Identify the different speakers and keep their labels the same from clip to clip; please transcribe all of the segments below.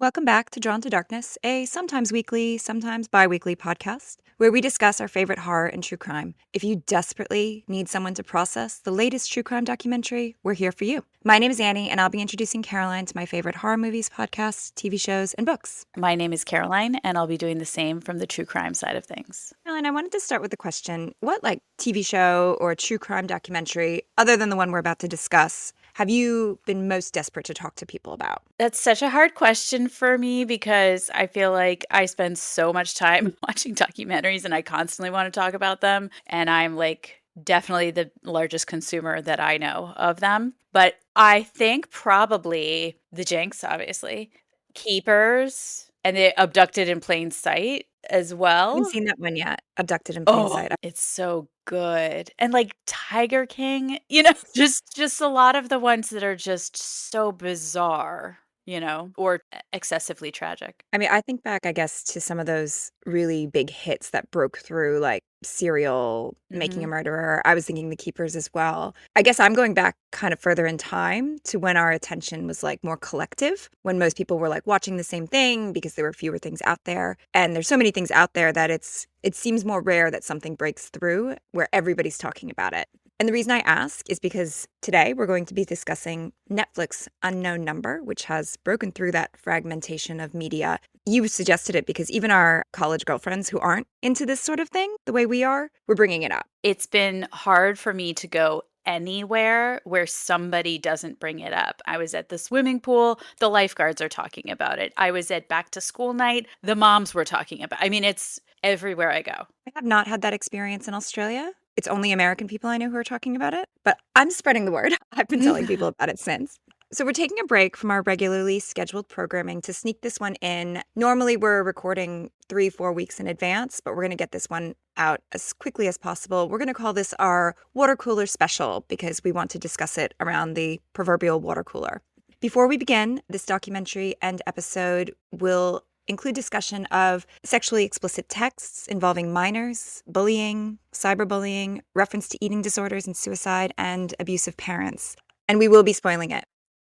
Speaker 1: Welcome back to Drawn to Darkness, a sometimes weekly, sometimes bi-weekly podcast where we discuss our favorite horror and true crime. If you desperately need someone to process the latest true crime documentary, we're here for you. My name is Annie, and I'll be introducing Caroline to my favorite horror movies, podcasts, TV shows, and books.
Speaker 2: My name is Caroline, and I'll be doing the same from the true crime side of things.
Speaker 1: Caroline, I wanted to start with the question, what TV show or true crime documentary, other than the one we're about to discuss, have you been most desperate to talk to people about?
Speaker 2: That's such a hard question for me because I feel like I spend so much time watching documentaries and I constantly want to talk about them. And I'm definitely the largest consumer that I know of them. But I think probably the Jinx, obviously, Keepers, and the Abducted in Plain Sight as
Speaker 1: I
Speaker 2: well.
Speaker 1: haven't seen that one yet, Abducted in Plain Sight.
Speaker 2: It's so good. And Tiger King, just a lot of the ones that are just so bizarre, or excessively tragic.
Speaker 1: I mean, I think back, I guess, to some of those really big hits that broke through, like Serial, Making a Murderer. I was thinking The Keepers as well. I guess I'm going back kind of further in time to when our attention was more collective, when most people were watching the same thing because there were fewer things out there. And there's so many things out there that it seems more rare that something breaks through where everybody's talking about it. And the reason I ask is because today we're going to be discussing Netflix Unknown Number, which has broken through that fragmentation of media. You suggested it because even our college girlfriends who aren't into this sort of thing the way we are, we're bringing it up.
Speaker 2: It's been hard for me to go anywhere where somebody doesn't bring it up. I was at the swimming pool, the lifeguards are talking about it. I was at back to school night, the moms were talking about it. I mean, it's everywhere I go.
Speaker 1: I have not had that experience in Australia. It's only American people I know who are talking about it, but I'm spreading the word. I've been telling people about it since. So we're taking a break from our regularly scheduled programming to sneak this one in. Normally we're recording 3-4 weeks in advance, but we're going to get this one out as quickly as possible. We're going to call this our water cooler special because we want to discuss it around the proverbial water cooler. Before we begin, this documentary and episode will include discussion of sexually explicit texts involving minors, bullying, cyberbullying, reference to eating disorders and suicide, and abusive parents. And we will be spoiling it.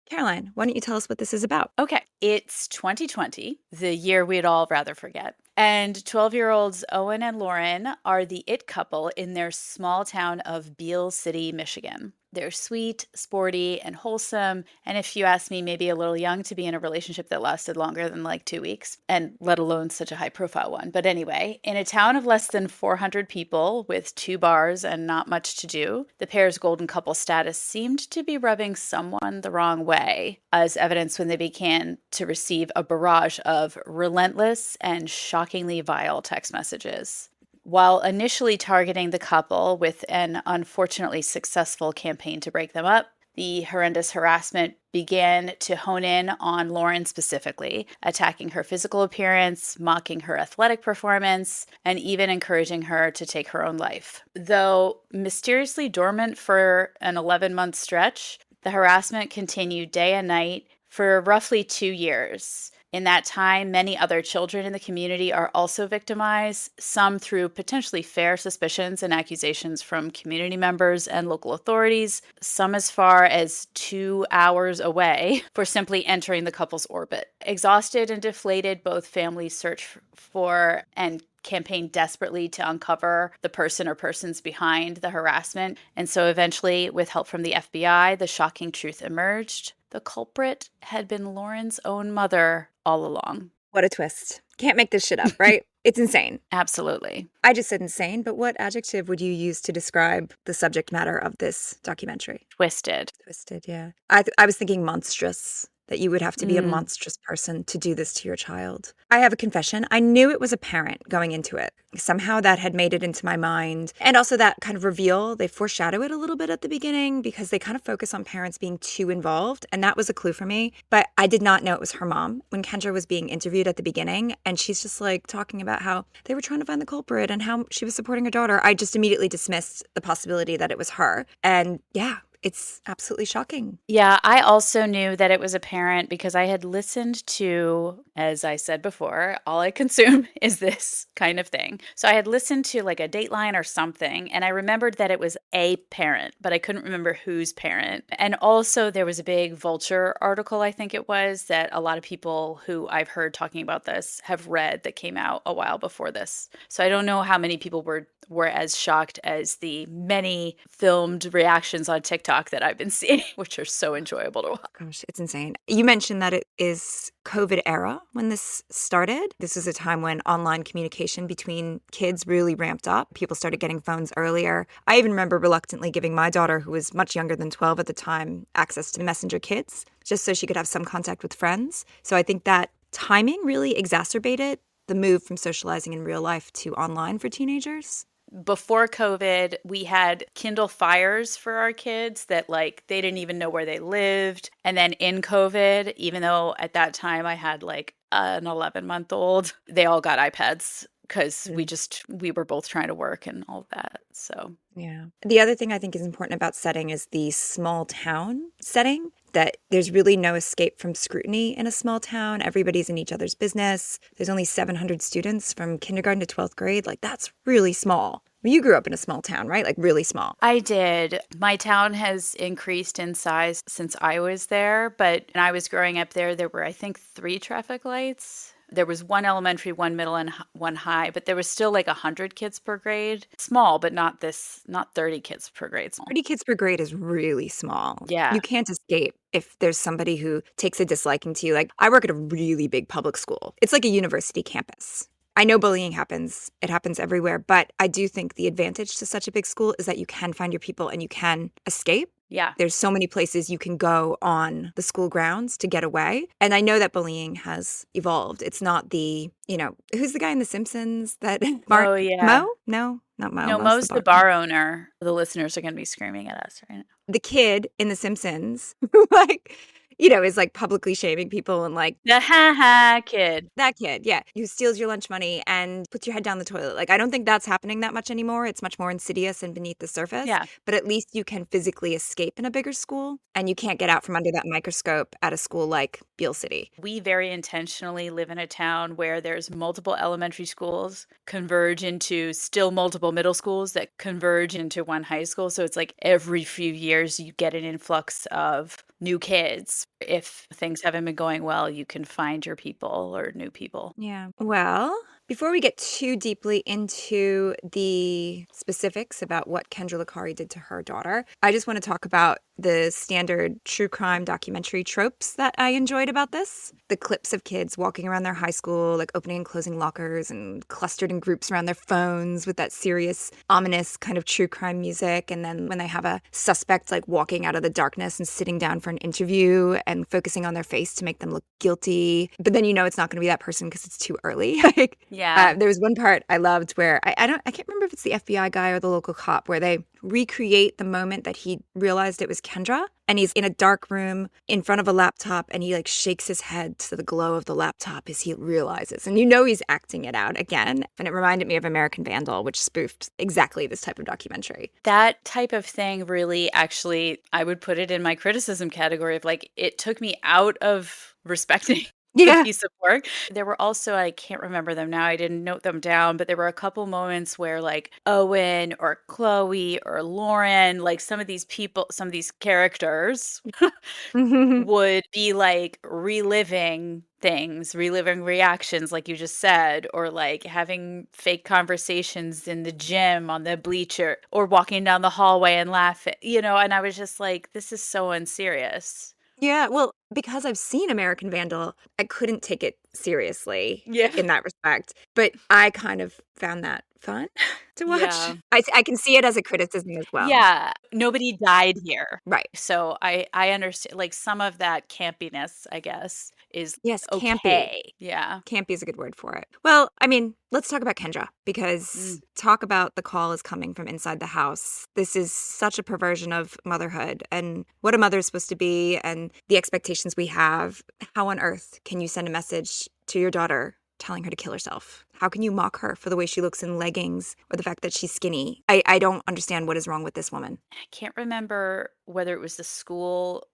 Speaker 1: Caroline, why don't you tell us what this is about?
Speaker 2: Okay. It's 2020, the year we'd all rather forget. And 12-year-olds Owen and Lauren are the it couple in their small town of Beal City, Michigan. They're sweet, sporty, and wholesome. And if you ask me, maybe a little young to be in a relationship that lasted longer than 2 weeks, and let alone such a high-profile one. But anyway, in a town of less than 400 people with 2 bars and not much to do, the pair's golden couple status seemed to be rubbing someone the wrong way, as evidenced when they began to receive a barrage of relentless and shockingly vile text messages. While initially targeting the couple with an unfortunately successful campaign to break them up, the horrendous harassment began to hone in on Lauren specifically, attacking her physical appearance, mocking her athletic performance, and even encouraging her to take her own life. Though mysteriously dormant for an 11-month stretch, the harassment continued day and night for roughly 2 years. In that time, many other children in the community are also victimized, some through potentially fair suspicions and accusations from community members and local authorities, some as far as 2 hours away for simply entering the couple's orbit. Exhausted and deflated, both families search for and campaign desperately to uncover the person or persons behind the harassment. And so eventually, with help from the FBI, the shocking truth emerged. The culprit had been Lauren's own mother all along.
Speaker 1: What a twist. Can't make this shit up, right? It's insane.
Speaker 2: Absolutely.
Speaker 1: I just said insane, but what adjective would you use to describe the subject matter of this documentary?
Speaker 2: Twisted.
Speaker 1: Twisted, yeah. I was thinking monstrous, that you would have to be a monstrous person to do this to your child. I have a confession. I knew it was apparent going into it. Somehow that had made it into my mind. And also that kind of reveal, they foreshadow it a little bit at the beginning because they kind of focus on parents being too involved. And that was a clue for me. But I did not know it was her mom when Kendra was being interviewed at the beginning. And she's just talking about how they were trying to find the culprit and how she was supporting her daughter. I just immediately dismissed the possibility that it was her. And yeah, it's absolutely shocking.
Speaker 2: Yeah, I also knew that it was apparent because I had listened to, as I said before, all I consume is this kind of thing. So I had listened to like a Dateline or something, and I remembered that it was a parent, but I couldn't remember whose parent. And also, there was a big Vulture article, I think it was, that a lot of people who I've heard talking about this have read that came out a while before this. So I don't know how many people were as shocked as the many filmed reactions on TikTok that I've been seeing, which are so enjoyable to watch.
Speaker 1: Gosh, it's insane. You mentioned that it is COVID era when this started. This is a time when online communication between kids really ramped up. People started getting phones earlier. I even remember reluctantly giving my daughter, who was much younger than 12 at the time, access to Messenger Kids, just so she could have some contact with friends. So I think that timing really exacerbated the move from socializing in real life to online for teenagers.
Speaker 2: Before COVID, we had Kindle Fires for our kids that like they didn't even know where they lived. And then in COVID, even though at that time I had like an 11-month-old, they all got iPads because we were both trying to work and all of that. So,
Speaker 1: Yeah. The other thing I think is important about setting is the small town setting, that there's really no escape from scrutiny in a small town. Everybody's in each other's business. There's only 700 students from kindergarten to 12th grade. Like, that's really small. Well, you grew up in a small town, right? Like, really small.
Speaker 2: I did. My town has increased in size since I was there, but when I was growing up there were, I think, 3 traffic lights. There was one elementary, one middle, and one high, but there was still like 100 kids per grade. Small, but not 30 kids per grade. Small.
Speaker 1: 30 kids per grade is really small.
Speaker 2: Yeah.
Speaker 1: You can't escape if there's somebody who takes a disliking to you. Like, I work at a really big public school. It's like a university campus. I know bullying happens. It happens everywhere. But I do think the advantage to such a big school is that you can find your people and you can escape.
Speaker 2: Yeah.
Speaker 1: There's so many places you can go on the school grounds to get away. And I know that bullying has evolved. It's not who's the guy in The Simpsons that Mark
Speaker 2: Oh, yeah.
Speaker 1: Mo? No, not Mo.
Speaker 2: No,
Speaker 1: Mo's
Speaker 2: Mo's
Speaker 1: the
Speaker 2: the
Speaker 1: bar.
Speaker 2: bar owner. The listeners are going to be screaming at us right now.
Speaker 1: The kid in The Simpsons who is like publicly shaming people and like
Speaker 2: The ha kid.
Speaker 1: that kid, yeah, who steals your lunch money and puts your head down the toilet. Like, I don't think that's happening that much anymore. It's much more insidious and beneath the surface.
Speaker 2: Yeah.
Speaker 1: But at least you can physically escape in a bigger school, and you can't get out from under that microscope at a school like Beal City.
Speaker 2: We very intentionally live in a town where there's multiple elementary schools converge into still multiple middle schools that converge into one high school. So it's like every few years you get an influx of new kids. If things haven't been going well, you can find your people or new people.
Speaker 1: Yeah. Well, before we get too deeply into the specifics about what Kendra Licari did to her daughter, I just want to talk about the standard true crime documentary tropes that I enjoyed about this. The clips of kids walking around their high school, like opening and closing lockers and clustered in groups around their phones with that serious, ominous kind of true crime music. And then when they have a suspect like walking out of the darkness and sitting down for an interview and focusing on their face to make them look guilty. But then it's not going to be that person because it's too early.
Speaker 2: Yeah.
Speaker 1: There was one part I loved where I can't remember if it's the FBI guy or the local cop, where they recreate the moment that he realized it was Kendra, and he's in a dark room in front of a laptop, and he like shakes his head to the glow of the laptop as he realizes, and he's acting it out again. And it reminded me of American Vandal, which spoofed exactly this type of documentary.
Speaker 2: That type of thing really, actually, I would put it in my criticism category of like, it took me out of respecting the piece of work. There were also, I can't remember them now, I didn't note them down, but there were a couple moments where like Owen or Chloe or Lauren, like some of these people, some of these characters would be like reliving things, reliving reactions, like you just said, or like having fake conversations in the gym on the bleacher or walking down the hallway and laughing, and I was just like, this is so unserious.
Speaker 1: Yeah, well, because I've seen American Vandal, I couldn't take it seriously
Speaker 2: Yeah.
Speaker 1: in that respect. But I kind of found that fun to watch.
Speaker 2: Yeah.
Speaker 1: I can see it as a criticism as well.
Speaker 2: Yeah. Nobody died here.
Speaker 1: Right.
Speaker 2: So I understand, like, some of that campiness, I guess, is
Speaker 1: Yes, campy.
Speaker 2: okay. Yeah.
Speaker 1: Campy is a good word for it. Well, I mean, let's talk about Kendra, because talk about the call is coming from inside the house. This is such a perversion of motherhood and what a mother is supposed to be and the expectations we have. How on earth can you send a message to your daughter telling her to kill herself? How can you mock her for the way she looks in leggings or the fact that she's skinny? I don't understand what is wrong with this woman.
Speaker 2: I can't remember whether it was the school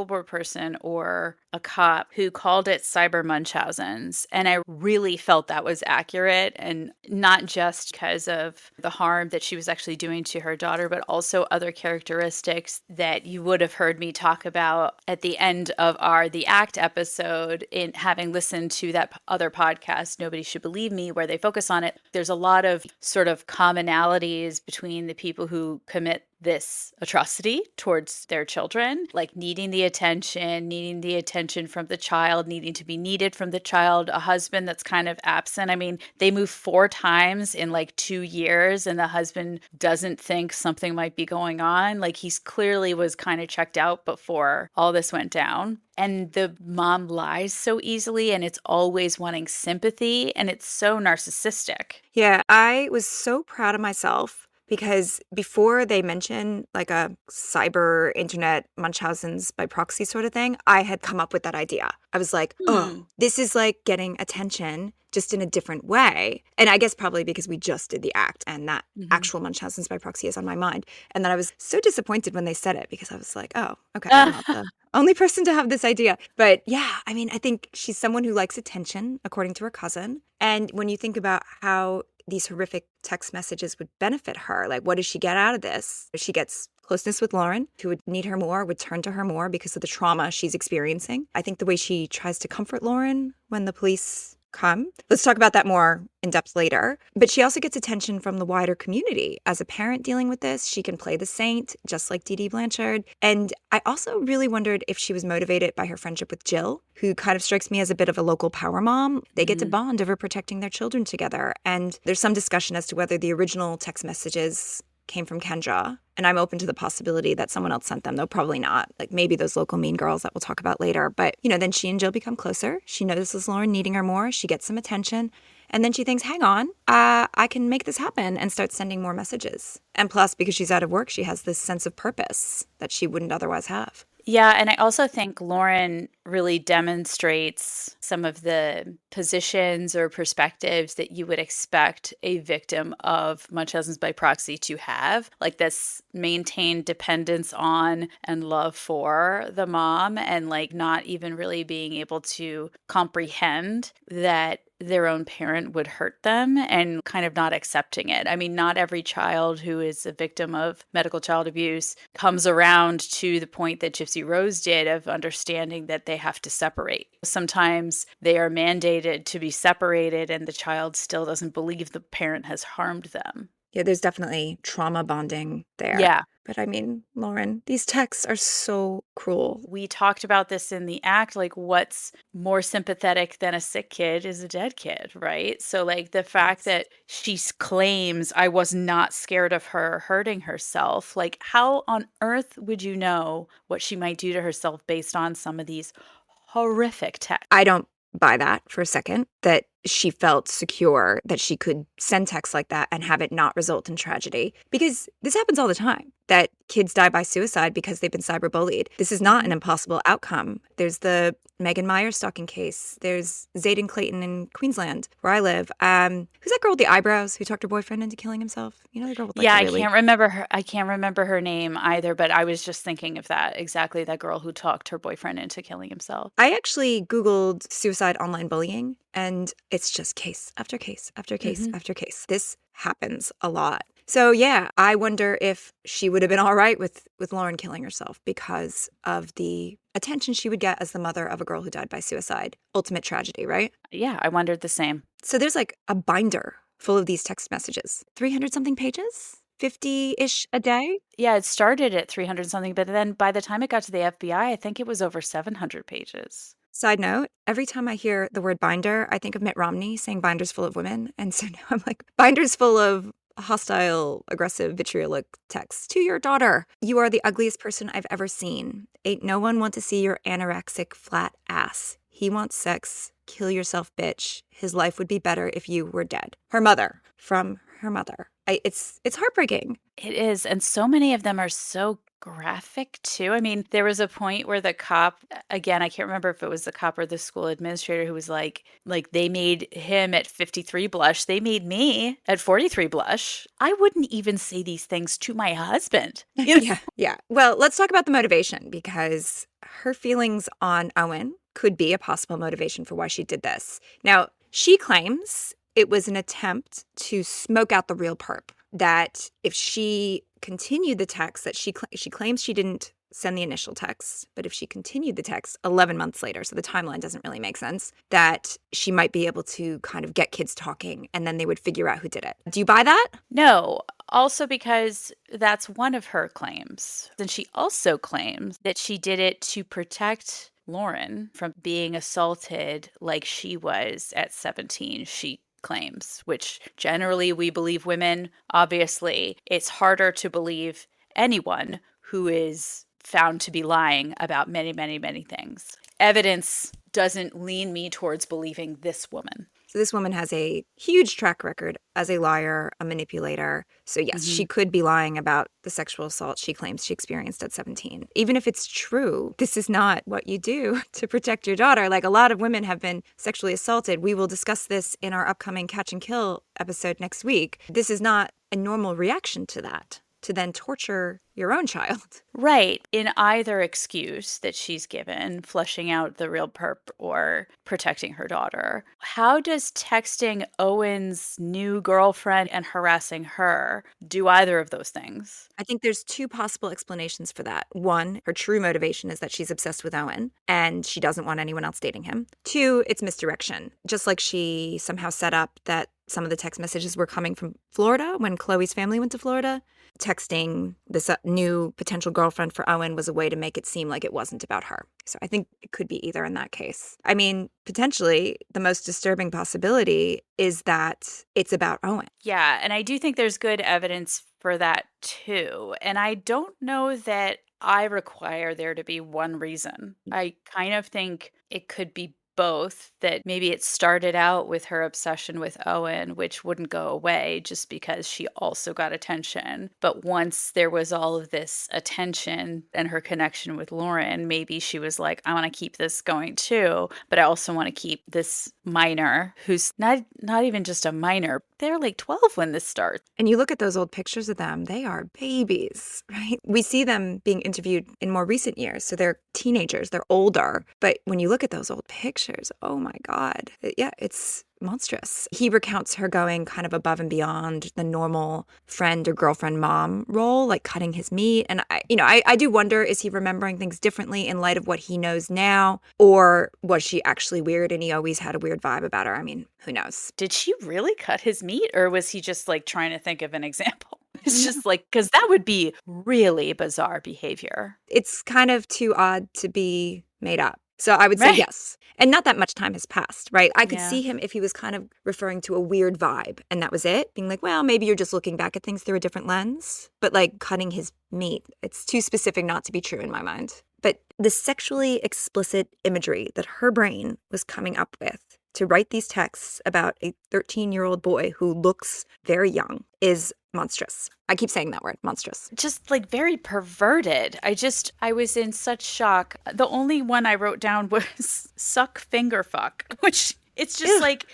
Speaker 2: board person, or a cop who called it cyber Munchausen's. And I really felt that was accurate, and not just because of the harm that she was actually doing to her daughter, but also other characteristics that you would have heard me talk about at the end of our The Act episode, in having listened to that other podcast, Nobody Should Believe Me, where they focus on it. There's a lot of sort of commonalities between the people who commit this atrocity towards their children, like needing the attention from the child, needing to be needed from the child, a husband that's kind of absent. I mean, they move 4 times in like 2 years, and the husband doesn't think something might be going on. Like, he's clearly was kind of checked out before all this went down. And the mom lies so easily, and it's always wanting sympathy, and it's so narcissistic.
Speaker 1: Yeah, I was so proud of myself because before they mention like a cyber internet Munchausen's by proxy sort of thing, I had come up with that idea. I was like, oh, this is like getting attention just in a different way. And I guess probably because we just did The Act and that actual Munchausen's by proxy is on my mind. And then I was so disappointed when they said it because I was like, oh, okay, I'm not the only person to have this idea. But yeah, I mean, I think she's someone who likes attention, according to her cousin. And when you think about how these horrific text messages would benefit her, like what does she get out of this? She gets closeness with Lauren, who would need her more, would turn to her more because of the trauma she's experiencing. I think the way she tries to comfort Lauren when the police come. Let's talk about that more in depth later. But she also gets attention from the wider community. As a parent dealing with this, she can play the saint, just like Dee Dee Blanchard. And I also really wondered if she was motivated by her friendship with Jill, who kind of strikes me as a bit of a local power mom. They get to bond over protecting their children together. And there's some discussion as to whether the original text messages came from Kendra. And I'm open to the possibility that someone else sent them, though probably not. Like maybe those local mean girls that we'll talk about later. But, you know, then she and Jill become closer. She notices Lauren needing her more. She gets some attention. And then she thinks, hang on, I can make this happen, and starts sending more messages. And plus, because she's out of work, she has this sense of purpose that she wouldn't otherwise have.
Speaker 2: Yeah, and I also think Lauren really demonstrates some of the positions or perspectives that you would expect a victim of Munchausen's by proxy to have, like this maintained dependence on and love for the mom, and like not even really being able to comprehend that their own parent would hurt them, and kind of not accepting it. I mean, not every child who is a victim of medical child abuse comes around to the point that Gypsy Rose did of understanding that they have to separate. Sometimes they are mandated to be separated, and the child still doesn't believe the parent has harmed them.
Speaker 1: Yeah, there's definitely trauma bonding there.
Speaker 2: Yeah.
Speaker 1: But I mean, Lauren, these texts are so cruel.
Speaker 2: We talked about this in The Act, like what's more sympathetic than a sick kid is a dead kid, right? So like the fact that she claims I was not scared of her hurting herself, like how on earth would you know what she might do to herself based on some of these horrific texts?
Speaker 1: I don't buy that for a second, that she felt secure that she could send texts like that and have it not result in tragedy. Because this happens all the time, that kids die by suicide because they've been cyberbullied. This is not an impossible outcome. There's the Megan Myers stalking case. There's Zayden Clayton in Queensland, where I live. Who's that girl with the eyebrows who talked her boyfriend into killing himself? You know the girl with like
Speaker 2: yeah,
Speaker 1: really...
Speaker 2: I can't remember her name either, but I was just thinking of that, exactly that girl who talked her boyfriend into killing himself.
Speaker 1: I actually Googled suicide online bullying, and it's just case after case after case after case. This happens a lot. So yeah, I wonder if she would have been all right with Lauren killing herself because of the attention she would get as the mother of a girl who died by suicide. Ultimate tragedy, right?
Speaker 2: Yeah, I wondered the same.
Speaker 1: So there's like a binder full of these text messages. 300 something pages? 50-ish a day?
Speaker 2: Yeah, it started at 300 something, but then by the time it got to the FBI, I think it was over 700 pages.
Speaker 1: Side note, every time I hear the word binder, I think of Mitt Romney saying binders full of women. And so now I'm like, binders full of hostile, aggressive, vitriolic texts to your daughter. You are the ugliest person I've ever seen. Ain't no one want to see your anorexic flat ass. He wants sex. Kill yourself, bitch. His life would be better if you were dead. Her mother, from her mother. It's heartbreaking.
Speaker 2: It is. And so many of them are so graphic too. I mean, there was a point where the cop, again, I can't remember if it was the cop or the school administrator who was like they made him at 53 blush. They made me at 43 blush. I wouldn't even say these things to my husband. You know?
Speaker 1: Yeah. Yeah. Well, let's talk about the motivation because her feelings on Owen could be a possible motivation for why she did this. Now, she claims it was an attempt to smoke out the real perp, that if she continued the text that she claims she didn't send the initial text, but if she continued the text 11 months later, so the timeline doesn't really make sense, that she might be able to kind of get kids talking and then they would figure out who did it. Do you buy that?
Speaker 2: No, also because that's one of her claims. And she also claims that she did it to protect Lauren from being assaulted like she was at 17. She claims, which generally we believe women. Obviously, it's harder to believe anyone who is found to be lying about many, many, many things. Evidence doesn't lean me towards believing this woman.
Speaker 1: So this woman has a huge track record as a liar, a manipulator. So yes, she could be lying about the sexual assault she claims she experienced at 17. Even if it's true, this is not what you do to protect your daughter. Like, a lot of women have been sexually assaulted. We will discuss this in our upcoming Catch and Kill episode next week. This is not a normal reaction to that, to then torture your own child.
Speaker 2: Right. In either excuse that she's given, flushing out the real perp or protecting her daughter. How does texting Owen's new girlfriend and harassing her do either of those things?
Speaker 1: I think there's two possible explanations for that. One, her true motivation is that she's obsessed with Owen and she doesn't want anyone else dating him. Two, it's misdirection. Just like she somehow set up that some of the text messages were coming from Florida when Chloe's family went to Florida. Texting this new potential girlfriend for Owen was a way to make it seem like it wasn't about her. So I think it could be either in that case. I mean, potentially the most disturbing possibility is that it's about Owen.
Speaker 2: Yeah, and I do think there's good evidence for that too. And I don't know that I require there to be one reason. I kind of think it could be both, that maybe it started out with her obsession with Owen, which wouldn't go away just because she also got attention. But once there was all of this attention and her connection with Lauren, maybe she was like, I want to keep this going too, but I also want to keep this minor who's not even just a minor. They're like 12 when this starts.
Speaker 1: And you look at those old pictures of them, they are babies, right? We see them being interviewed in more recent years. So they're teenagers, they're older. But when you look at those old pictures, oh my God. Yeah, it's monstrous. He recounts her going kind of above and beyond the normal friend or girlfriend mom role, like cutting his meat. And I do wonder, is he remembering things differently in light of what he knows now? Or was she actually weird and he always had a weird vibe about her? I mean, who knows?
Speaker 2: Did she really cut his meat, or was he just like trying to think of an example? It's just like, because that would be really bizarre behavior.
Speaker 1: It's kind of too odd to be made up. So I would say yes. And not that much time has passed, right? I could see him if he was kind of referring to a weird vibe and that was it. Being like, well, maybe you're just looking back at things through a different lens. But like cutting his meat, it's too specific not to be true in my mind. But the sexually explicit imagery that her brain was coming up with to write these texts about a 13-year-old boy who looks very young is monstrous. I keep saying that word, monstrous.
Speaker 2: Just like very perverted. I was in such shock. The only one I wrote down was suck finger fuck, which it's just like,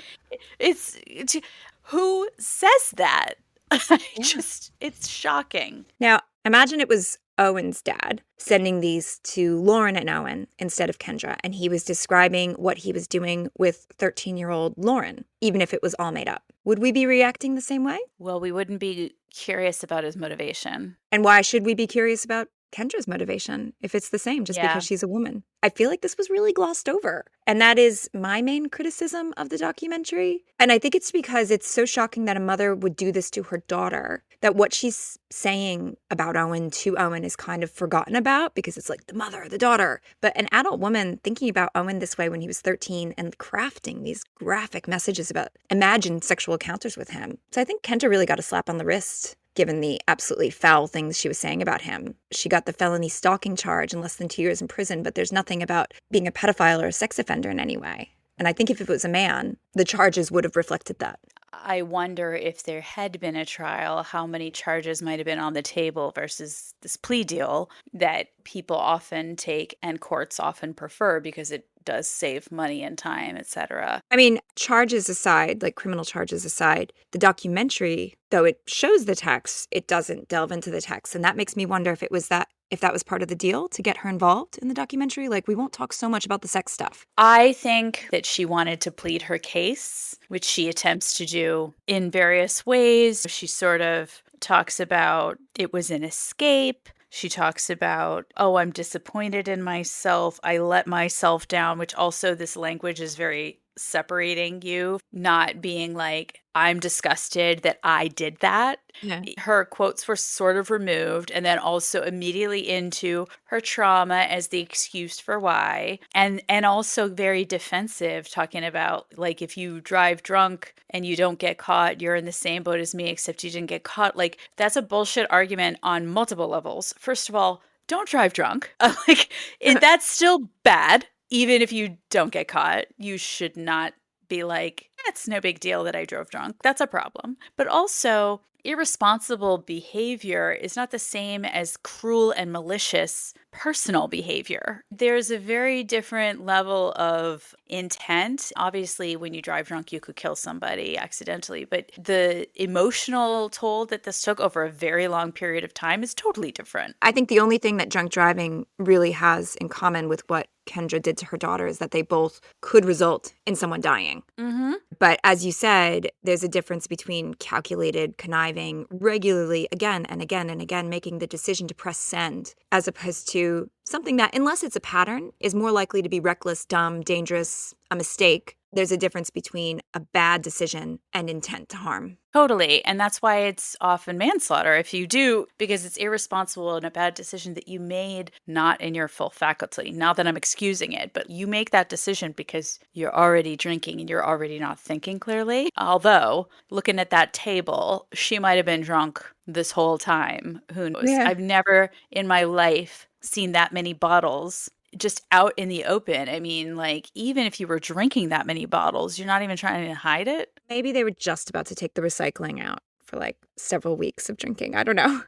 Speaker 2: who says that? It's shocking.
Speaker 1: Now, imagine it was Owen's dad sending these to Lauren and Owen instead of Kendra, and he was describing what he was doing with 13-year-old Lauren, even if it was all made up. Would we be reacting the same way?
Speaker 2: Well, we wouldn't be curious about his motivation.
Speaker 1: And why should we be curious about Kendra's motivation if it's the same just because she's a woman? I feel like this was really glossed over. And that is my main criticism of the documentary. And I think it's because it's so shocking that a mother would do this to her daughter, that what she's saying about Owen to Owen is kind of forgotten about because it's like the mother, the daughter. But an adult woman thinking about Owen this way when he was 13 and crafting these graphic messages about imagined sexual encounters with him. So I think Kendra really got a slap on the wrist given the absolutely foul things she was saying about him. She got the felony stalking charge and less than 2 years in prison, but there's nothing about being a pedophile or a sex offender in any way. And I think if it was a man, the charges would have reflected that.
Speaker 2: I wonder if there had been a trial, how many charges might have been on the table versus this plea deal that people often take and courts often prefer because it does save money and time, etc.
Speaker 1: I mean, charges aside, like criminal charges aside, the documentary, though it shows the text, it doesn't delve into the text. And that makes me wonder if that was part of the deal to get her involved in the documentary. Like, we won't talk so much about the sex stuff.
Speaker 2: I think that she wanted to plead her case, which she attempts to do in various ways. She sort of talks about it was an escape. She talks about, oh, I'm disappointed in myself. I let myself down, which also this language is very separating you, not being like, I'm disgusted that I did that.
Speaker 1: Yeah.
Speaker 2: Her quotes were sort of removed, and then also immediately into her trauma as the excuse for why, and also very defensive, talking about like, if you drive drunk and you don't get caught, you're in the same boat as me, except you didn't get caught. Like, that's a bullshit argument on multiple levels. First of all, don't drive drunk. That's still bad. Even if you don't get caught, you should not be like, it's no big deal that I drove drunk. That's a problem. But also, irresponsible behavior is not the same as cruel and malicious personal behavior. There's a very different level of intent. Obviously, when you drive drunk, you could kill somebody accidentally, but the emotional toll that this took over a very long period of time is totally different.
Speaker 1: I think the only thing that drunk driving really has in common with what Kendra did to her daughter is that they both could result in someone dying.
Speaker 2: Mm-hmm.
Speaker 1: But as you said, there's a difference between calculated, conniving, regularly, again and again and again, making the decision to press send, as opposed to something that, unless it's a pattern, is more likely to be reckless, dumb, dangerous, a mistake. There's a difference between a bad decision and intent to harm.
Speaker 2: Totally. And that's why it's often manslaughter if you do, because it's irresponsible and a bad decision that you made not in your full faculty. Not that I'm excusing it, but you make that decision because you're already drinking and you're already not thinking clearly. Although, looking at that table, she might have been drunk this whole time. Who knows?
Speaker 1: Yeah.
Speaker 2: I've never in my life seen that many bottles just out in the open. I mean, like, even if you were drinking that many bottles, you're not even trying to hide it.
Speaker 1: Maybe they were just about to take the recycling out for like several weeks of drinking. I don't know.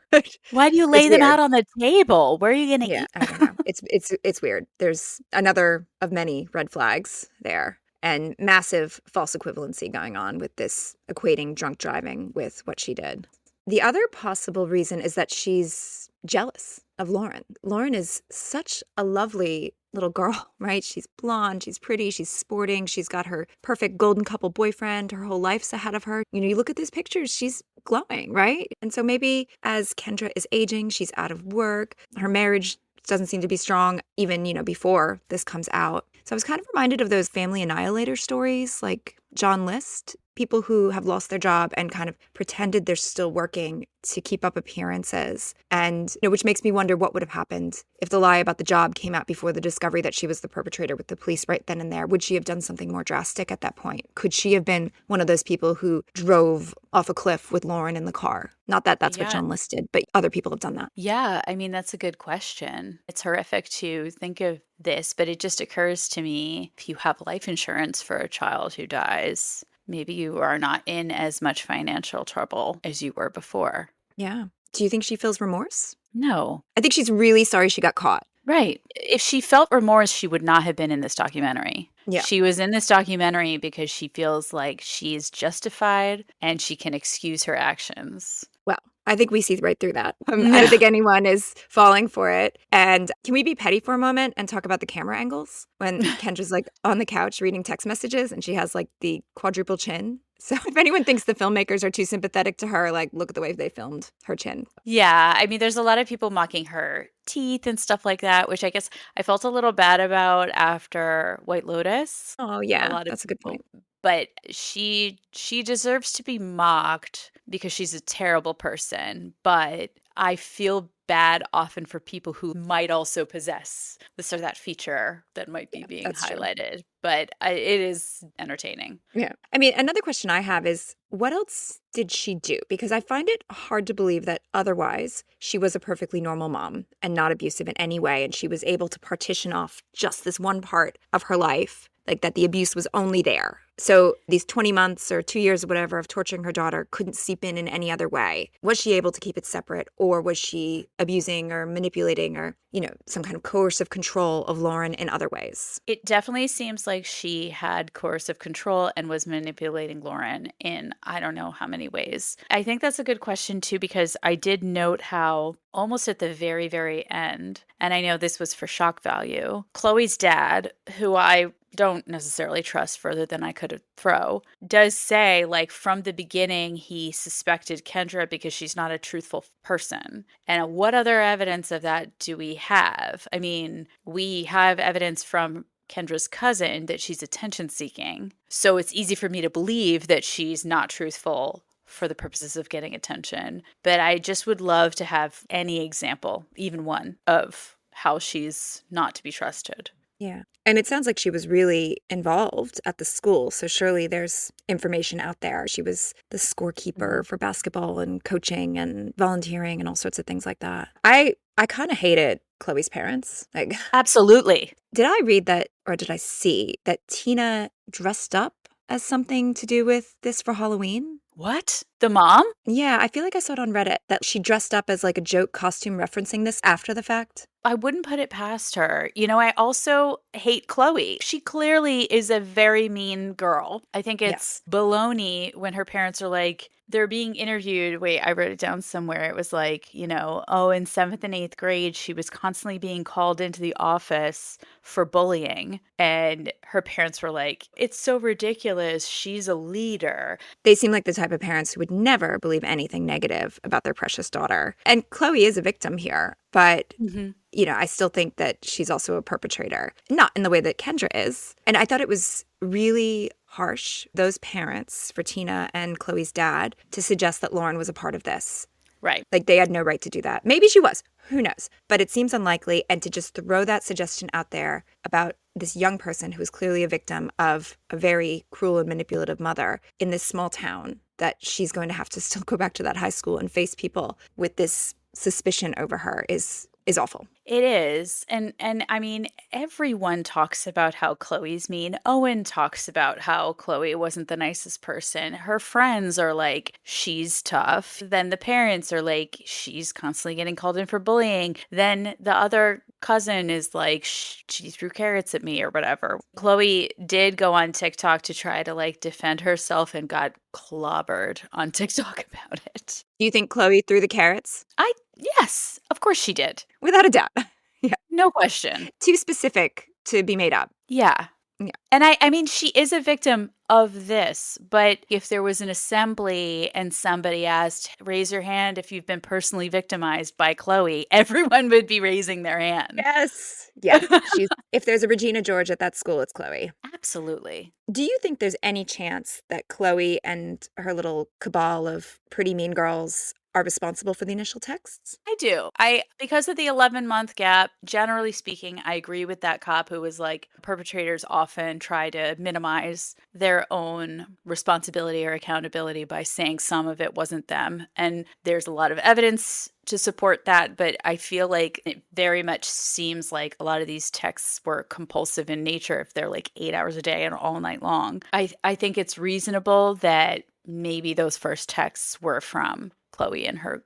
Speaker 2: Why do you lay them out on the table? Where are you going to
Speaker 1: Yeah,
Speaker 2: eat?
Speaker 1: I don't know. It's weird. There's another of many red flags there, and massive false equivalency going on with this equating drunk driving with what she did. The other possible reason is that she's jealous of Lauren. Lauren is such a lovely little girl, right? She's blonde, she's pretty, she's sporting, she's got her perfect golden couple boyfriend, her whole life's ahead of her. You know, you look at these pictures, she's glowing, right? And so maybe as Kendra is aging, she's out of work, her marriage doesn't seem to be strong even, before this comes out. So I was kind of reminded of those family annihilator stories like John List, people who have lost their job and kind of pretended they're still working to keep up appearances. And, which makes me wonder what would have happened if the lie about the job came out before the discovery that she was the perpetrator with the police right then and there. Would she have done something more drastic at that point? Could she have been one of those people who drove off a cliff with Lauren in the car? Not that that's what John List did, but other people have done that.
Speaker 2: Yeah, I mean, that's a good question. It's horrific to think of this, but it just occurs to me, if you have life insurance for a child who dies, maybe you are not in as much financial trouble as you were before.
Speaker 1: Yeah. Do you think she feels remorse?
Speaker 2: No.
Speaker 1: I think she's really sorry she got caught.
Speaker 2: Right. If she felt remorse, she would not have been in this documentary.
Speaker 1: Yeah.
Speaker 2: She was in this documentary because she feels like she is justified and she can excuse her actions.
Speaker 1: Well, I think we see right through that. I don't think anyone is falling for it. And can we be petty for a moment and talk about the camera angles? When Kendra's like on the couch reading text messages and she has like the quadruple chin. So if anyone thinks the filmmakers are too sympathetic to her, like, look at the way they filmed her chin.
Speaker 2: Yeah, I mean, there's a lot of people mocking her teeth and stuff like that, which I guess I felt a little bad about after White Lotus.
Speaker 1: Oh, yeah, that's a good point.
Speaker 2: But she deserves to be mocked because she's a terrible person. But I feel bad often for people who might also possess this or that feature that might be being highlighted. True. But it is entertaining.
Speaker 1: Yeah. I mean, another question I have is, what else did she do? Because I find it hard to believe that otherwise she was a perfectly normal mom and not abusive in any way. And she was able to partition off just this one part of her life, like that the abuse was only there. So these 20 months or 2 years or whatever of torturing her daughter couldn't seep in any other way. Was she able to keep it separate, or was she abusing or manipulating or, some kind of coercive control of Lauren in other ways?
Speaker 2: It definitely seems like she had coercive control and was manipulating Lauren in I don't know how many ways. I think that's a good question too, because I did note how almost at the very, very end, and I know this was for shock value, Chloe's dad, who I don't necessarily trust further than I could throw, does say, like, from the beginning, he suspected Kendra because she's not a truthful person. And what other evidence of that do we have? I mean, we have evidence from Kendra's cousin that she's attention seeking. So it's easy for me to believe that she's not truthful for the purposes of getting attention. But I just would love to have any example, even one, of how she's not to be trusted.
Speaker 1: Yeah. And it sounds like she was really involved at the school. So surely there's information out there. She was the scorekeeper for basketball and coaching and volunteering and all sorts of things like that. I kind of hated Chloe's parents. Like,
Speaker 2: Absolutely.
Speaker 1: did I read that or did I see that Tina dressed up as something to do with this for Halloween?
Speaker 2: What? The mom?
Speaker 1: Yeah, I feel like I saw it on Reddit that she dressed up as like a joke costume referencing this after the fact.
Speaker 2: I wouldn't put it past her. I also hate Chloe. She clearly is a very mean girl. I think it's baloney when her parents are like, they're being interviewed. Wait, I wrote it down somewhere. It was like, oh, in 7th and 8th grade, she was constantly being called into the office for bullying. And her parents were like, it's so ridiculous. She's a leader.
Speaker 1: They seem like the type of parents who would never believe anything negative about their precious daughter. And Chloe is a victim here, but I still think that she's also a perpetrator, not in the way that Kendra is. And I thought it was really harsh, those parents, for Tina and Chloe's dad, to suggest that Lauren was a part of this.
Speaker 2: Right.
Speaker 1: Like, they had no right to do that. Maybe she was. Who knows? But it seems unlikely. And to just throw that suggestion out there about this young person who is clearly a victim of a very cruel and manipulative mother in this small town, that she's going to have to still go back to that high school and face people with this suspicion over her is awful.
Speaker 2: It is. And I mean, everyone talks about how Chloe's mean. Owen talks about how Chloe wasn't the nicest person. Her friends are like, she's tough. Then the parents are like, she's constantly getting called in for bullying. Then the other cousin is like, she threw carrots at me or whatever. Chloe did go on TikTok to try to like defend herself and got clobbered on TikTok about it.
Speaker 1: Do you think Chloe threw the carrots?
Speaker 2: Yes, of course she did.
Speaker 1: Without a doubt. Yeah.
Speaker 2: No question.
Speaker 1: Too specific to be made up.
Speaker 2: Yeah.
Speaker 1: Yeah.
Speaker 2: And I mean, she is a victim of this, but if there was an assembly and somebody asked, raise your hand if you've been personally victimized by Chloe, everyone would be raising their hand.
Speaker 1: Yes. Yeah. If there's a Regina George at that school, it's Chloe.
Speaker 2: Absolutely.
Speaker 1: Do you think there's any chance that Chloe and her little cabal of pretty mean girls are responsible for the initial texts?
Speaker 2: I do. Because of the 11-month gap, generally speaking, I agree with that cop who was like, perpetrators often try to minimize their own responsibility or accountability by saying some of it wasn't them. And there's a lot of evidence to support that, but I feel like it very much seems like a lot of these texts were compulsive in nature if they're like 8 hours a day and all night long. I think it's reasonable that maybe those first texts were from Chloe and her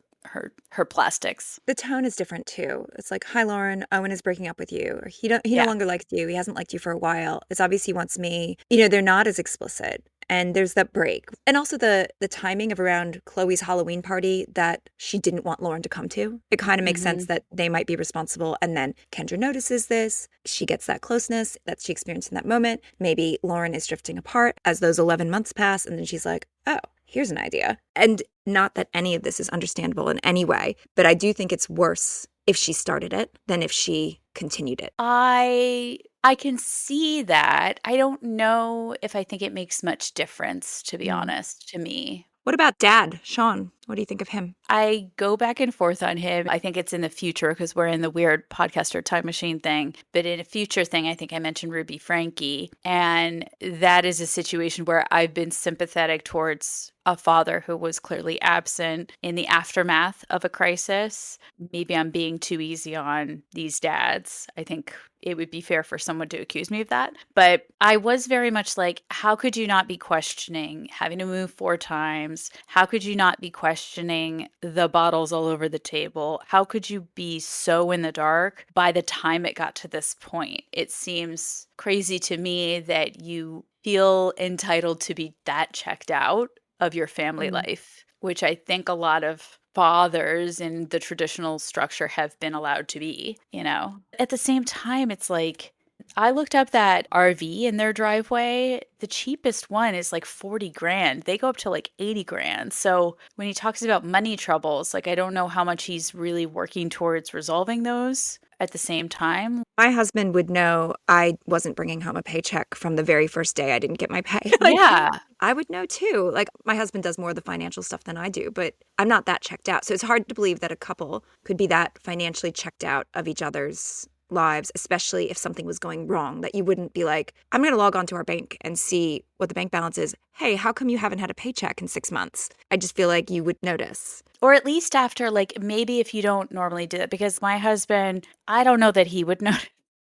Speaker 2: plastics.
Speaker 1: The tone is different too. It's like, "Hi Lauren, Owen is breaking up with you." Or he no longer likes you. He hasn't liked you for a while. It's obvious he wants me. They're not as explicit. And there's that break. And also the timing of around Chloe's Halloween party that she didn't want Lauren to come to. It kind of makes sense that they might be responsible. And then Kendra notices this. She gets that closeness that she experienced in that moment. Maybe Lauren is drifting apart as those 11 months pass. And then she's like, oh, here's an idea. And not that any of this is understandable in any way, but I do think it's worse if she started it than if she continued it.
Speaker 2: I can see that. I don't know if I think it makes much difference, to be honest, to me.
Speaker 1: What about Dad, Sean? What do you think of him?
Speaker 2: I go back and forth on him. I think it's in the future because we're in the weird podcaster time machine thing. But in a future thing, I think I mentioned Ruby Frankie. And that is a situation where I've been sympathetic towards a father who was clearly absent in the aftermath of a crisis. Maybe I'm being too easy on these dads. I think it would be fair for someone to accuse me of that. But I was very much like, how could you not be questioning having to move 4 times? How could you not be questioning the bottles all over the table? How could you be so in the dark by the time it got to this point? It seems crazy to me that you feel entitled to be that checked out of your family
Speaker 1: Mm.
Speaker 2: life, which I think a lot of fathers in the traditional structure have been allowed to be, you know? At the same time, it's like, I looked up that RV in their driveway. The cheapest one is like 40 grand. They go up to like 80 grand. So when he talks about money troubles, like I don't know how much he's really working towards resolving those at the same time.
Speaker 1: My husband would know I wasn't bringing home a paycheck from the very first day I didn't get my pay. Like,
Speaker 2: Yeah.
Speaker 1: I would know too. Like, my husband does more of the financial stuff than I do, but I'm not that checked out. So it's hard to believe that a couple could be that financially checked out of each other's lives, especially if something was going wrong, that you wouldn't be like, I'm going to log on to our bank and see what the bank balance is. Hey, how come you haven't had a paycheck in 6 months? I just feel like you would notice.
Speaker 2: Or at least after, like, maybe if you don't normally do it, because my husband, I don't know that he would know,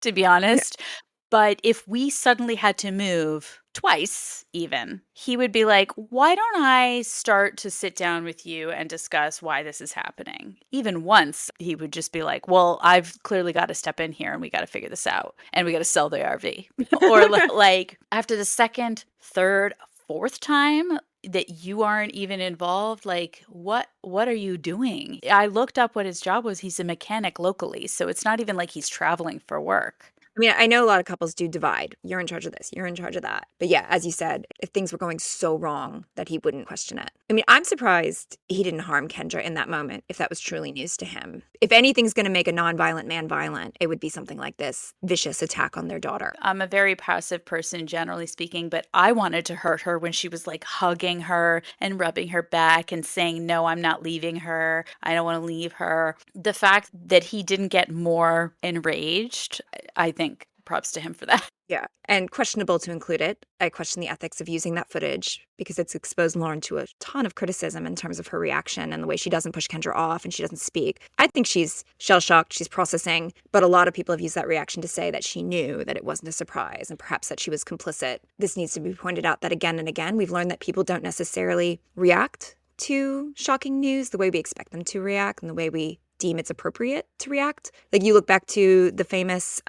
Speaker 2: to be
Speaker 1: Yeah.
Speaker 2: honest. But if we suddenly had to move twice, even, he would be like, why don't I start to sit down with you and discuss why this is happening? Even once, he would just be like, well, I've clearly got to step in here and we got to figure this out and we got to sell the RV. Or like after the second, third, fourth time that you aren't even involved, like what are you doing? I looked up what his job was. He's a mechanic locally, so it's not even like he's traveling for work.
Speaker 1: I mean, I know a lot of couples do divide. You're in charge of this, you're in charge of that. But yeah, as you said, if things were going so wrong that he wouldn't question it. I mean, I'm surprised he didn't harm Kendra in that moment if that was truly news to him. If anything's going to make a nonviolent man violent, it would be something like this vicious attack on their daughter.
Speaker 2: I'm a very passive person, generally speaking, but I wanted to hurt her when she was like hugging her and rubbing her back and saying, no, I'm not leaving her. I don't want to leave her. The fact that he didn't get more enraged, I think props to him for that.
Speaker 1: Yeah. And questionable to include it. I question the ethics of using that footage because it's exposed Lauren to a ton of criticism in terms of her reaction and the way she doesn't push Kendra off and she doesn't speak. I think she's shell shocked, she's processing, but a lot of people have used that reaction to say that she knew that it wasn't a surprise and perhaps that she was complicit. This needs to be pointed out that again and again, we've learned that people don't necessarily react to shocking news the way we expect them to react and the way we deem it's appropriate to react. Like you look back to the famous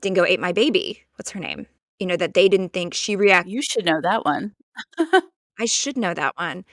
Speaker 1: Dingo Ate My Baby. What's her name? You know, that they didn't think she reacted.
Speaker 2: You should know that one.
Speaker 1: I should know that one.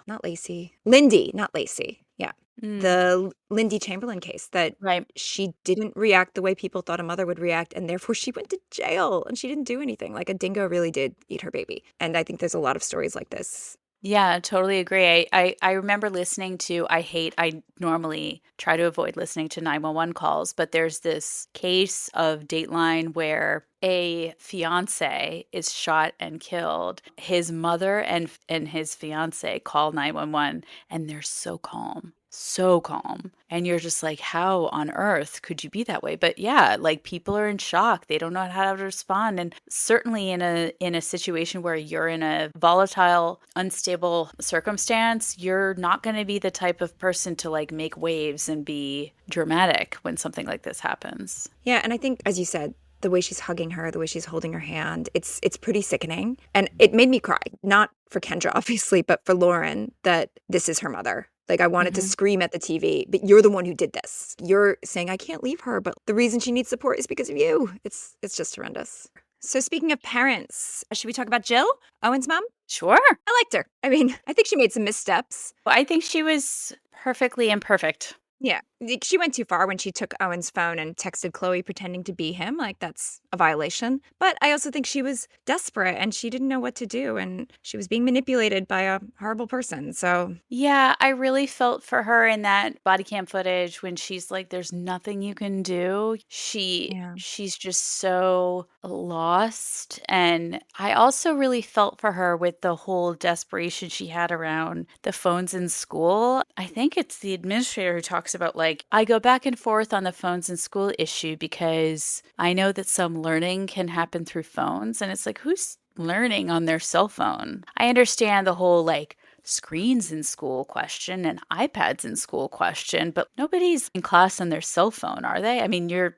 Speaker 1: Not Lacey. Lindy, not Lacey. Yeah. The Lindy Chamberlain case that
Speaker 2: Right.
Speaker 1: she didn't react the way people thought a mother would react, and therefore she went to jail and she didn't do anything. Like a dingo really did eat her baby. And I think there's a lot of stories like this.
Speaker 2: Yeah, totally agree. I remember listening to, I normally try to avoid listening to 911 calls, but there's this case of Dateline where a fiance is shot and killed. His mother and his fiance call 911 and they're so calm. So calm. And you're just like, how on earth could you be that way? But yeah, like people are in shock. They don't know how to respond. And certainly in a situation where you're in a volatile, unstable circumstance, you're not going to be the type of person to like make waves and be dramatic when something like this happens.
Speaker 1: Yeah, and I think, as you said, the way she's hugging her, the way she's holding her hand, it's pretty sickening. And it made me cry. Not for Kendra, obviously, but for Lauren, that this is her mother. Like I wanted to scream at the TV, but you're the one who did this. You're saying I can't leave her, but the reason she needs support is because of you. It's just horrendous. So speaking of parents, should we talk about Jill, Owen's mom?
Speaker 2: Sure.
Speaker 1: I liked her. I mean, I think she made some missteps.
Speaker 2: I think she was perfectly imperfect.
Speaker 1: Yeah, she went too far when she took Owen's phone and texted Chloe pretending to be him. Like, that's a violation. But I also think she was desperate and she didn't know what to do. And she was being manipulated by a horrible person. So,
Speaker 2: Yeah, I really felt for her in that body cam footage when she's like, there's nothing you can do.
Speaker 1: yeah.
Speaker 2: She's just so lost. And I also really felt for her with the whole desperation she had around the phones in school. I think it's the administrator who talks about like, I go back and forth on the phones in school issue because I know that some learning can happen through phones. And it's like, who's learning on their cell phone? I understand the whole like screens in school question and iPads in school question, but nobody's in class on their cell phone, are they? I mean, you're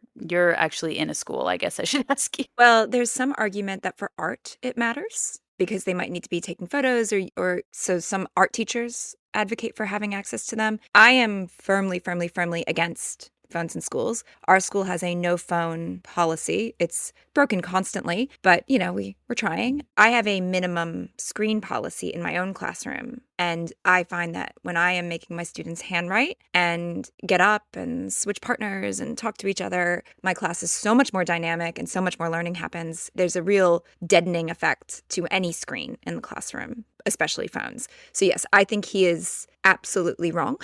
Speaker 2: actually in a school, I guess I should ask you.
Speaker 1: Well, there's some argument that for art, it matters because they might need to be taking photos or so some art teachers advocate for having access to them. I am firmly, firmly, firmly against phones in schools. Our school has a no phone policy. It's broken constantly, but we're trying. I have a minimum screen policy in my own classroom. And I find that when I am making my students handwrite and get up and switch partners and talk to each other, my class is so much more dynamic and so much more learning happens. There's a real deadening effect to any screen in the classroom, especially phones. So yes, I think he is absolutely wrong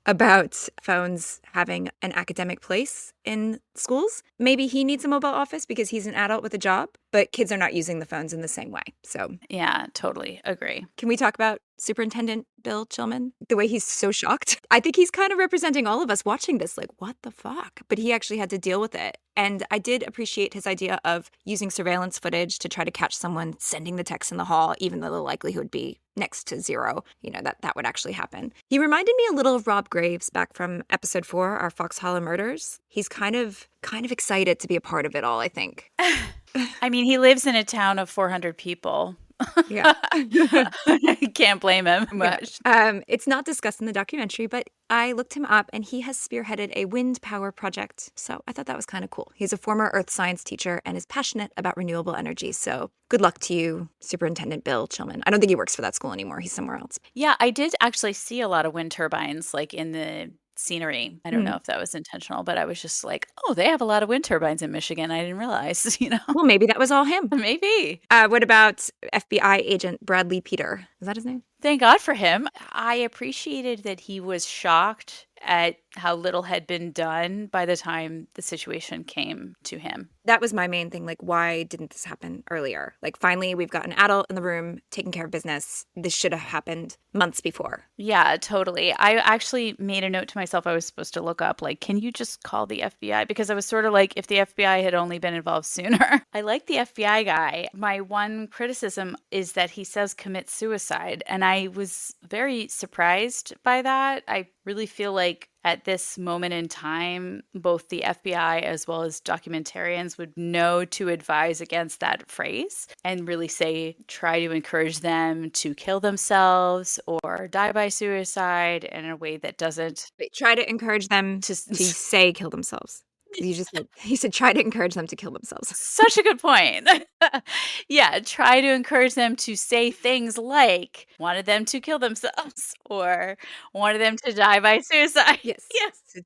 Speaker 1: about phones having an academic place in schools. Maybe he needs a mobile office because he's an adult with a job, but kids are not using the phones in the same way. So,
Speaker 2: Yeah, totally agree.
Speaker 1: can we talk about Superintendent Bill Chillman? The way he's so shocked. I think he's kind of representing all of us watching this, like, what the fuck? But he actually had to deal with it. And I did appreciate his idea of using surveillance footage to try to catch someone sending the text in the hall, even though the likelihood would be next to zero, that would actually happen. He reminded me a little of Rob Graves back from episode 4, our Fox Hollow Murders. He's kind of excited to be a part of it all, I think.
Speaker 2: I mean, he lives in a town of 400 people.
Speaker 1: Yeah.
Speaker 2: I can't blame him much.
Speaker 1: It's not discussed in the documentary, but I looked him up and he has spearheaded a wind power project. So I thought that was kind of cool. He's a former earth science teacher and is passionate about renewable energy. So good luck to you, Superintendent Bill Chillman. I don't think he works for that school anymore. He's somewhere else.
Speaker 2: Yeah, I did actually see a lot of wind turbines like in the scenery. I don't know if that was intentional, but I was just like, oh, they have a lot of wind turbines in Michigan. I didn't realize,
Speaker 1: Well, maybe that was all him.
Speaker 2: Maybe.
Speaker 1: What about FBI agent Bradley Peter? Is that his name?
Speaker 2: Thank God for him. I appreciated that he was shocked at how little had been done by the time the situation came to him.
Speaker 1: That was my main thing. Like, why didn't this happen earlier? Like, finally, we've got an adult in the room taking care of business. This should have happened months before.
Speaker 2: Yeah, totally. I actually made a note to myself I was supposed to look up, like, can you just call the FBI? Because I was sort of like, if the FBI had only been involved sooner. I like the FBI guy. My one criticism is that he says commit suicide. And I was very surprised by that. I really feel like at this moment in time, both the FBI as well as documentarians would know to advise against that phrase and really say, try to encourage them to kill themselves or die by suicide in a way that doesn't.
Speaker 1: Try to encourage them to say kill themselves. You said try to encourage them to kill themselves.
Speaker 2: Such a good point. Yeah, try to encourage them to say things like wanted them to kill themselves or wanted them to die by suicide.
Speaker 1: Yes.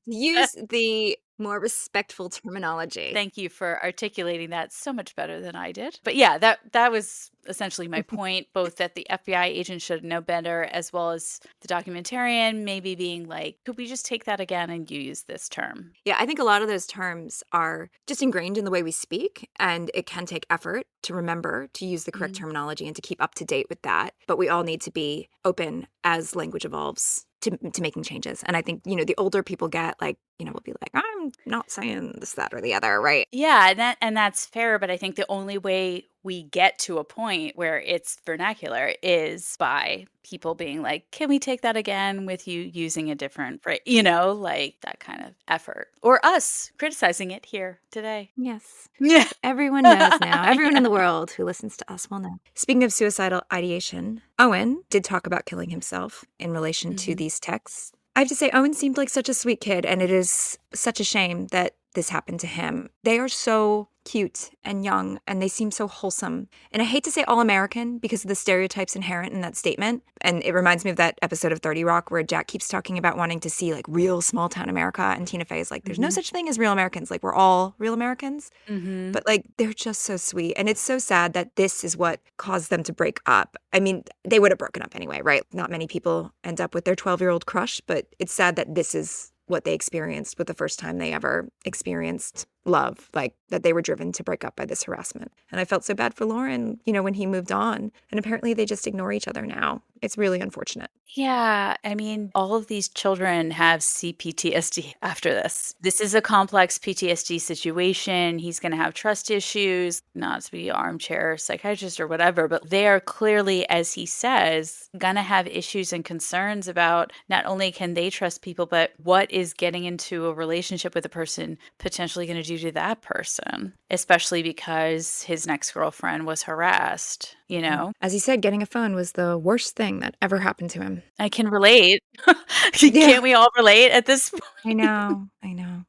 Speaker 1: Use the more respectful terminology.
Speaker 2: Thank you for articulating that so much better than I did. But yeah, that was essentially my point, both that the FBI agent should know better as well as the documentarian maybe being like, could we just take that again and use this term?
Speaker 1: Yeah, I think a lot of those terms are just ingrained in the way we speak, and it can take effort to remember to use the correct terminology and to keep up to date with that. But we all need to be open as language evolves to making changes. And I think, the older people get, like, we'll be like, I'm not saying this, that, or the other, right?
Speaker 2: Yeah, and that's fair, but I think the only way we get to a point where it's vernacular is by people being like, can we take that again with you using a different phrase, like that kind of effort. Or us criticizing it here today.
Speaker 1: Yes.
Speaker 2: Yeah.
Speaker 1: Everyone knows now. Everyone in the world who listens to us will know. Speaking of suicidal ideation, Owen did talk about killing himself in relation to these texts. I have to say, Owen seemed like such a sweet kid, and it is such a shame that this happened to him. They are so cute and young, and they seem so wholesome. And I hate to say all American because of the stereotypes inherent in that statement. And it reminds me of that episode of 30 Rock where Jack keeps talking about wanting to see like real small town America. And Tina Fey is like, there's no
Speaker 2: Mhm.
Speaker 1: such thing as real Americans. Like, we're all real Americans.
Speaker 2: Mhm.
Speaker 1: But like, they're just so sweet. And it's so sad that this is what caused them to break up. I mean, they would have broken up anyway, right? Not many people end up with their 12-year-old crush, but it's sad that this is what they experienced with the first time they ever experienced love, like that they were driven to break up by this harassment. And I felt so bad for Lauren, when he moved on. And apparently they just ignore each other now. It's really unfortunate.
Speaker 2: Yeah, I mean, all of these children have CPTSD after this. This is a complex PTSD situation. He's going to have trust issues, not to be armchair psychiatrist or whatever, but they are clearly, as he says, going to have issues and concerns about not only can they trust people, but what is getting into a relationship with a person potentially going to do to that person, especially because his next girlfriend was harassed, you know?
Speaker 1: As he said, getting a phone was the worst thing that ever happened to him.
Speaker 2: I can relate.
Speaker 1: Yeah,
Speaker 2: Can't we all relate at this
Speaker 1: I
Speaker 2: point?
Speaker 1: know. I know.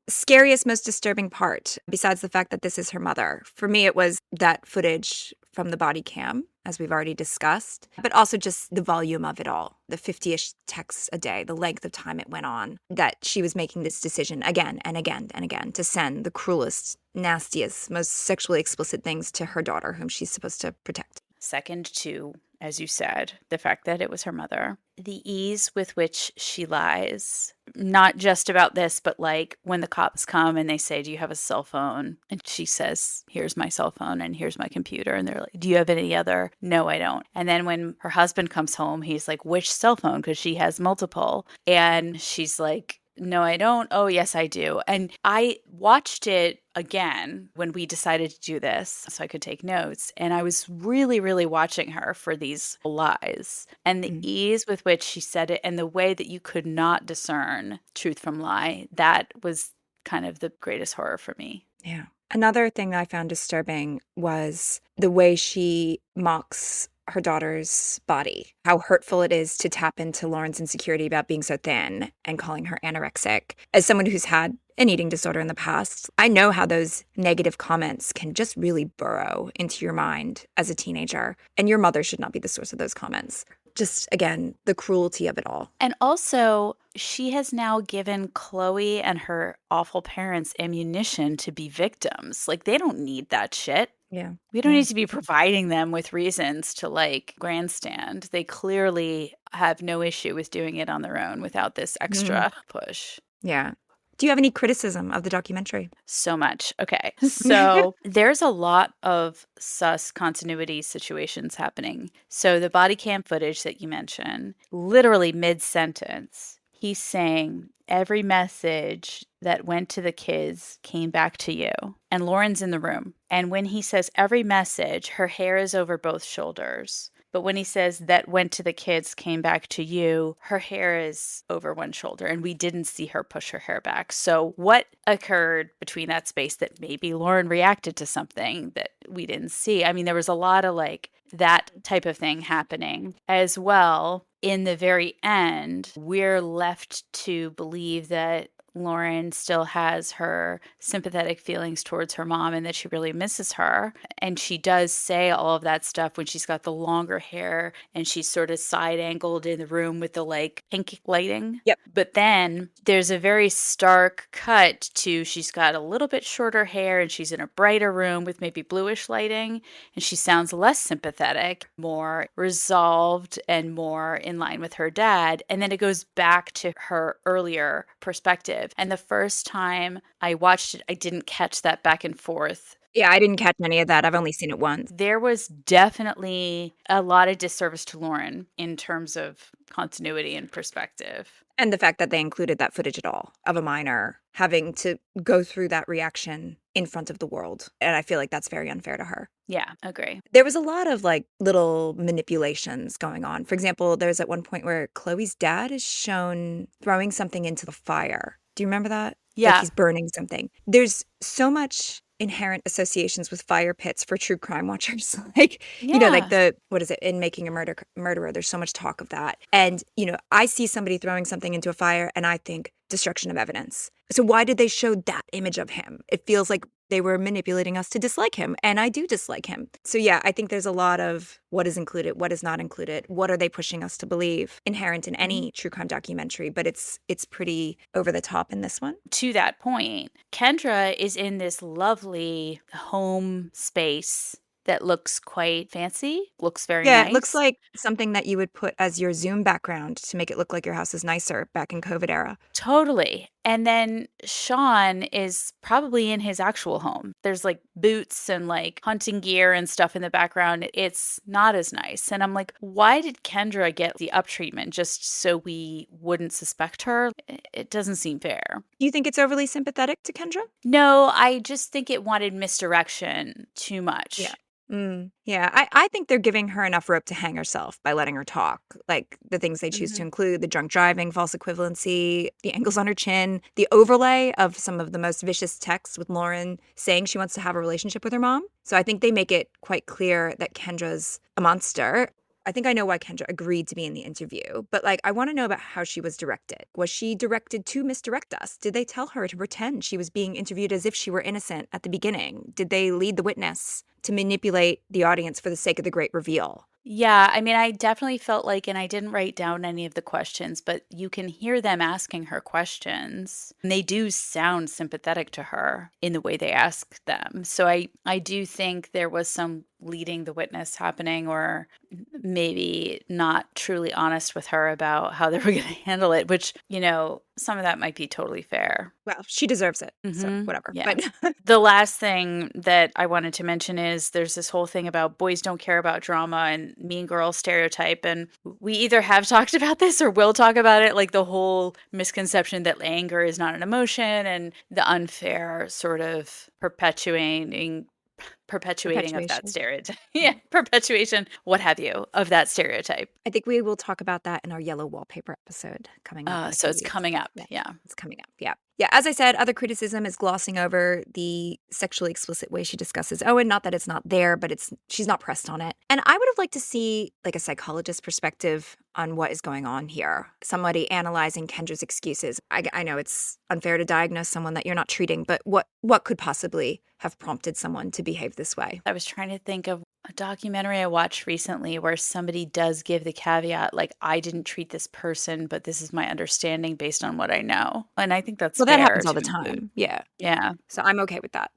Speaker 1: Scariest, most disturbing part, besides the fact that this is her mother, for me, it was that footage from the body cam, as we've already discussed, but also just the volume of it all, the 50-ish texts a day, the length of time it went on, that she was making this decision again and again and again to send the cruelest, nastiest, most sexually explicit things to her daughter, whom she's supposed to protect.
Speaker 2: Second to, as you said, the fact that it was her mother. The ease with which she lies, not just about this, but like when the cops come and they say, do you have a cell phone? And she says, here's my cell phone and here's my computer. And they're like, do you have any other? No, I don't. And then when her husband comes home, he's like, which cell phone? Because she has multiple. And she's like, no, I don't. Oh, yes, I do. And I watched it again when we decided to do this so I could take notes. And I was really, really watching her for these lies and the
Speaker 1: Mm.
Speaker 2: ease with which she said it and the way that you could not discern truth from lie. That was kind of the greatest horror for me.
Speaker 1: Yeah. Another thing that I found disturbing was the way she mocks her daughter's body, how hurtful it is to tap into Lauren's insecurity about being so thin and calling her anorexic. As someone who's had an eating disorder in the past, I know how those negative comments can just really burrow into your mind as a teenager. And your mother should not be the source of those comments. Just, again, the cruelty of it all.
Speaker 2: And also, she has now given Chloe and her awful parents ammunition to be victims. Like, they don't need that shit.
Speaker 1: Yeah.
Speaker 2: We don't
Speaker 1: Yeah.
Speaker 2: need to be providing them with reasons to like grandstand. They clearly have no issue with doing it on their own without this
Speaker 1: Mm.
Speaker 2: extra push.
Speaker 1: Yeah. Do you have any criticism of the documentary?
Speaker 2: So much. Okay. So there's a lot of sus continuity situations happening. So the body cam footage that you mentioned, literally mid sentence, he's saying every message that went to the kids came back to you. And Lauren's in the room. And when he says every message, her hair is over both shoulders. But when he says that went to the kids came back to you, her hair is over one shoulder and we didn't see her push her hair back. So what occurred between that space that maybe Lauren reacted to something that we didn't see? I mean, there was a lot of like that type of thing happening as well. In the very end, we're left to believe that Lauren still has her sympathetic feelings towards her mom and that she really misses her. And she does say all of that stuff when she's got the longer hair and she's sort of side angled in the room with the like pink lighting.
Speaker 1: Yep.
Speaker 2: But then there's a very stark cut to she's got a little bit shorter hair and she's in a brighter room with maybe bluish lighting. And she sounds less sympathetic, more resolved, and more in line with her dad. And then it goes back to her earlier perspective. And the first time I watched it, I didn't catch that back and forth.
Speaker 1: Yeah, I didn't catch any of that. I've only seen it once.
Speaker 2: There was definitely a lot of disservice to Lauren in terms of continuity and perspective.
Speaker 1: And the fact that they included that footage at all of a minor having to go through that reaction in front of the world. And I feel like that's very unfair to her.
Speaker 2: Yeah, agree.
Speaker 1: There was a lot of like little manipulations going on. For example, there's at one point where Chloe's dad is shown throwing something into the fire. Do you remember that? Like
Speaker 2: Yeah.
Speaker 1: he's burning something. There's so much inherent associations with fire pits for true crime watchers. Like, like
Speaker 2: Yeah.
Speaker 1: what is it, in Making a Murderer, there's so much talk of that. And, I see somebody throwing something into a fire and I think destruction of evidence. So why did they show that image of him? It feels like they were manipulating us to dislike him. And I do dislike him. So yeah, I think there's a lot of what is included, what is not included, what are they pushing us to believe, inherent in any true crime documentary. But it's pretty over the top in this one.
Speaker 2: To that point, Kendra is in this lovely home space that looks quite fancy, looks very
Speaker 1: Yeah, it looks
Speaker 2: nice.
Speaker 1: like something that you would put as your Zoom background to make it look like your house is nicer back in COVID era.
Speaker 2: Totally. And then Sean is probably in his actual home. There's like boots and like hunting gear and stuff in the background. It's not as nice. And I'm like, why did Kendra get the up treatment just so we wouldn't suspect her? It doesn't seem fair.
Speaker 1: Do you think it's overly sympathetic to Kendra?
Speaker 2: No, I just think it wanted misdirection too much.
Speaker 1: Yeah. Yeah, I think they're giving her enough rope to hang herself by letting her talk. Like the things they choose to include, the drunk driving, false equivalency, the angles on her chin, the overlay of some of the most vicious texts with Lauren saying she wants to have a relationship with her mom. So I think they make it quite clear that Kendra's a monster. I think I know why Kendra agreed to be in the interview, but like, I want to know about how she was directed. Was she directed to misdirect us? Did they tell her to pretend she was being interviewed as if she were innocent at the beginning? Did they lead the witness to manipulate the audience for the sake of the great reveal?
Speaker 2: Yeah, I mean, I definitely felt like, and I didn't write down any of the questions, but you can hear them asking her questions. And they do sound sympathetic to her in the way they ask them. So I do think there was some leading the witness happening, or maybe not truly honest with her about how they were going to handle it, which, some of that might be totally fair.
Speaker 1: Well, she deserves it. So whatever.
Speaker 2: Yeah.
Speaker 1: But
Speaker 2: the last thing that I wanted to mention is there's this whole thing about boys don't care about drama and mean girl stereotype. And we either have talked about this or will talk about it, like the whole misconception that anger is not an emotion and the unfair sort of perpetuating of that stereotype. Yeah, perpetuation, what have you, of that stereotype.
Speaker 1: I think we will talk about that in our yellow wallpaper episode coming up.
Speaker 2: So it's coming up. Yeah.
Speaker 1: It's coming up. Yeah. Yeah, as I said, other criticism is glossing over the sexually explicit way she discusses Owen. Not that it's not there, but she's not pressed on it. And I would have liked to see like a psychologist perspective on what is going on here. Somebody analyzing Kendra's excuses. I know it's unfair to diagnose someone that you're not treating, but what could possibly have prompted someone to behave this way?
Speaker 2: I was trying to think of a documentary I watched recently where somebody does give the caveat, like, I didn't treat this person, but this is my understanding based on what I know. And I think that's
Speaker 1: that
Speaker 2: fair
Speaker 1: happens all
Speaker 2: to
Speaker 1: the time.
Speaker 2: include.
Speaker 1: Yeah.
Speaker 2: Yeah.
Speaker 1: So I'm okay with that.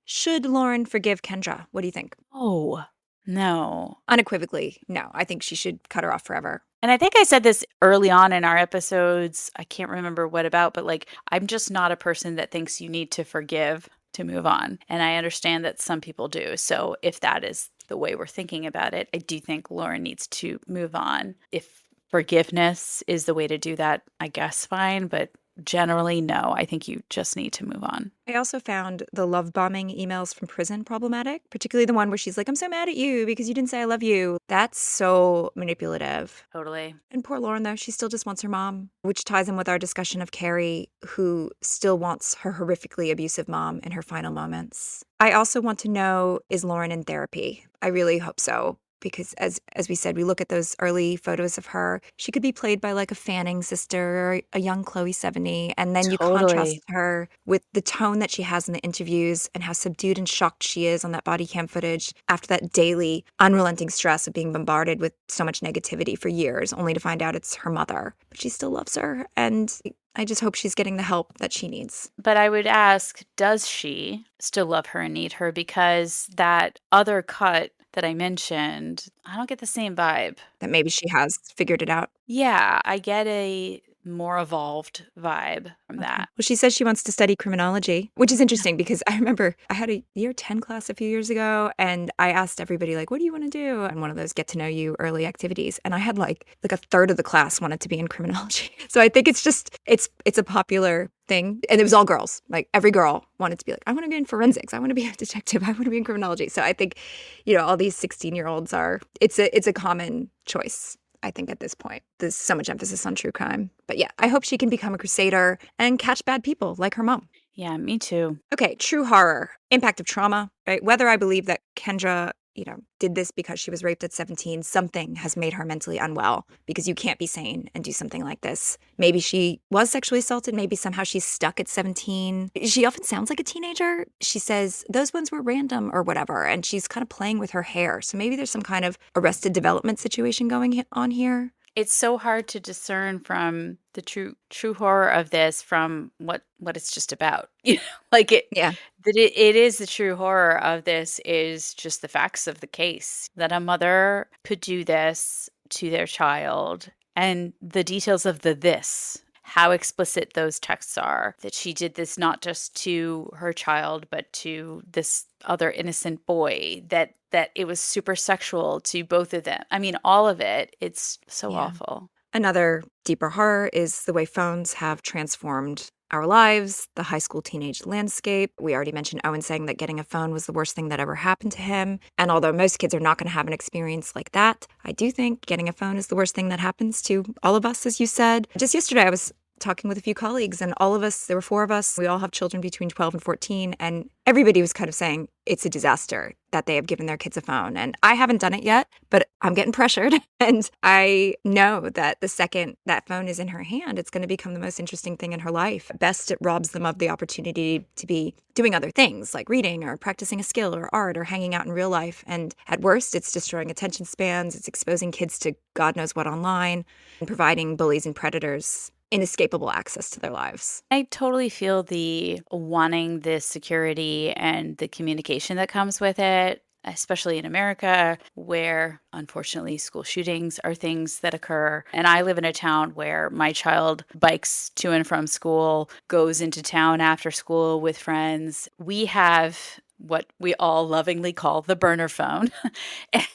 Speaker 1: Should Lauren forgive Kendra? What do you think?
Speaker 2: Oh, no.
Speaker 1: Unequivocally, no. I think she should cut her off forever.
Speaker 2: And I think I said this early on in our episodes. I can't remember what about, but like, I'm just not a person that thinks you need to forgive to move on. And I understand that some people do. So if that is the way we're thinking about it, I do think Lauren needs to move on. If forgiveness is the way to do that, I guess fine. But generally, no, I think you just need to move on.
Speaker 1: I also found the love bombing emails from prison problematic, particularly the one where she's like, I'm so mad at you because you didn't say I love you. That's so manipulative.
Speaker 2: Totally.
Speaker 1: And poor Lauren, though, she still just wants her mom, which ties in with our discussion of Carrie, who still wants her horrifically abusive mom in her final moments. I also want to know, is Lauren in therapy? I really hope so. Because as we said, we look at those early photos of her, she could be played by like a Fanning sister or a young Chloe Sevigny. And then you contrast her with the tone that she has in the interviews and how subdued and shocked she is on that body cam footage after that daily unrelenting stress of being bombarded with so much negativity for years, only to find out it's her mother. But she still loves her. And I just hope she's getting the help that she needs.
Speaker 2: But I would ask, does she still love her and need her? Because that other cut that I mentioned, I don't get the same vibe.
Speaker 1: That maybe she has figured it out.
Speaker 2: Yeah, I get a more evolved vibe from that.
Speaker 1: Well, she says she wants to study criminology, which is interesting because I remember I had a year 10 class a few years ago and I asked everybody like, what do you want to do? And one of those get to know you early activities. And I had like a third of the class wanted to be in criminology. So I think it's just, it's a popular thing. And it was all girls. Like every girl wanted to be like, I want to be in forensics. I want to be a detective. I want to be in criminology. So I think, all these 16-year-olds it's a common choice. I think at this point, there's so much emphasis on true crime. But yeah, I hope she can become a crusader and catch bad people like her mom.
Speaker 2: Yeah, me too.
Speaker 1: Okay, true horror. Impact of trauma, right? Whether I believe that Kendra did this because she was raped at 17. Something has made her mentally unwell because you can't be sane and do something like this. Maybe she was sexually assaulted. Maybe somehow she's stuck at 17. She often sounds like a teenager. She says those ones were random or whatever, and she's kind of playing with her hair. So maybe there's some kind of arrested development situation going on here.
Speaker 2: It's so hard to discern from the true horror of this from what it's just about. Like
Speaker 1: Yeah.
Speaker 2: it is the true horror of this is just the facts of the case that a mother could do this to their child and the details of this, how explicit those texts are, that she did this not just to her child but to this other innocent boy, that it was super sexual to both of them. I mean, all of it. It's so awful.
Speaker 1: Another deeper horror is the way phones have transformed our lives, the high school teenage landscape. We already mentioned Owen saying that getting a phone was the worst thing that ever happened to him. And although most kids are not going to have an experience like that, I do think getting a phone is the worst thing that happens to all of us, as you said. Just yesterday, I was talking with a few colleagues, and all of us, there were 4 of us, we all have children between 12 and 14, and everybody was kind of saying it's a disaster that they have given their kids a phone. And I haven't done it yet, but I'm getting pressured. And I know that the second that phone is in her hand, it's going to become the most interesting thing in her life. Best, it robs them of the opportunity to be doing other things like reading or practicing a skill or art or hanging out in real life. And at worst, it's destroying attention spans. It's exposing kids to God knows what online and providing bullies and predators inescapable access to their lives.
Speaker 2: I totally feel the wanting the security and the communication that comes with it, especially in America, where unfortunately school shootings are things that occur. And I live in a town where my child bikes to and from school, goes into town after school with friends. We have what we all lovingly call the burner phone.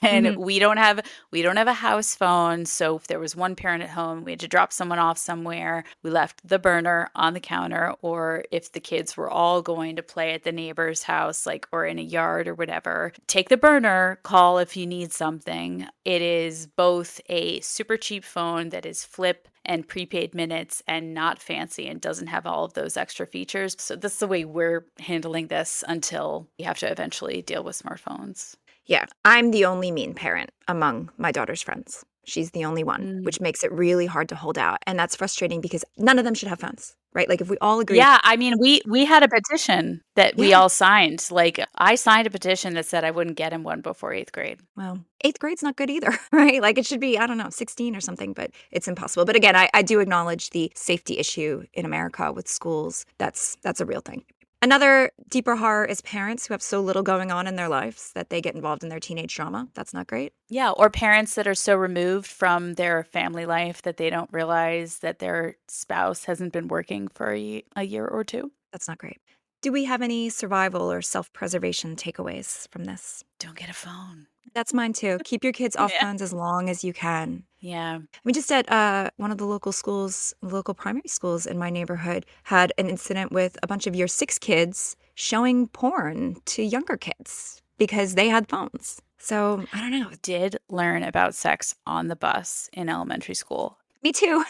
Speaker 2: And we don't have a house phone. So if there was one parent at home, we had to drop someone off somewhere, we left the burner on the counter. Or if the kids were all going to play at the neighbor's house, like, or in a yard or whatever, take the burner, call if you need something. It is both a super cheap phone that is flip and prepaid minutes and not fancy and doesn't have all of those extra features. So that's the way we're handling this until we have to eventually deal with smartphones.
Speaker 1: Yeah, I'm the only mean parent among my daughter's friends. She's the only one, which makes it really hard to hold out. And that's frustrating because none of them should have phones, right? Like if we all agree.
Speaker 2: Yeah, I mean, we had a petition that we all signed. Like I signed a petition that said I wouldn't get him one before 8th grade.
Speaker 1: Well, 8th grade's not good either, right? Like it should be, I don't know, 16 or something, but it's impossible. But again, I do acknowledge the safety issue in America with schools. That's a real thing. Another deeper horror is parents who have so little going on in their lives that they get involved in their teenage drama. That's not great.
Speaker 2: Yeah, or parents that are so removed from their family life that they don't realize that their spouse hasn't been working for a year or 2.
Speaker 1: That's not great. Do we have any survival or self-preservation takeaways from this?
Speaker 2: Don't get a phone.
Speaker 1: That's mine too. Keep your kids off phones as long as you can.
Speaker 2: Yeah.
Speaker 1: We just at one of the local schools, local primary schools in my neighborhood, had an incident with a bunch of year 6 kids showing porn to younger kids because they had phones. So I don't know.
Speaker 2: Did learn about sex on the bus in elementary school.
Speaker 1: Me too.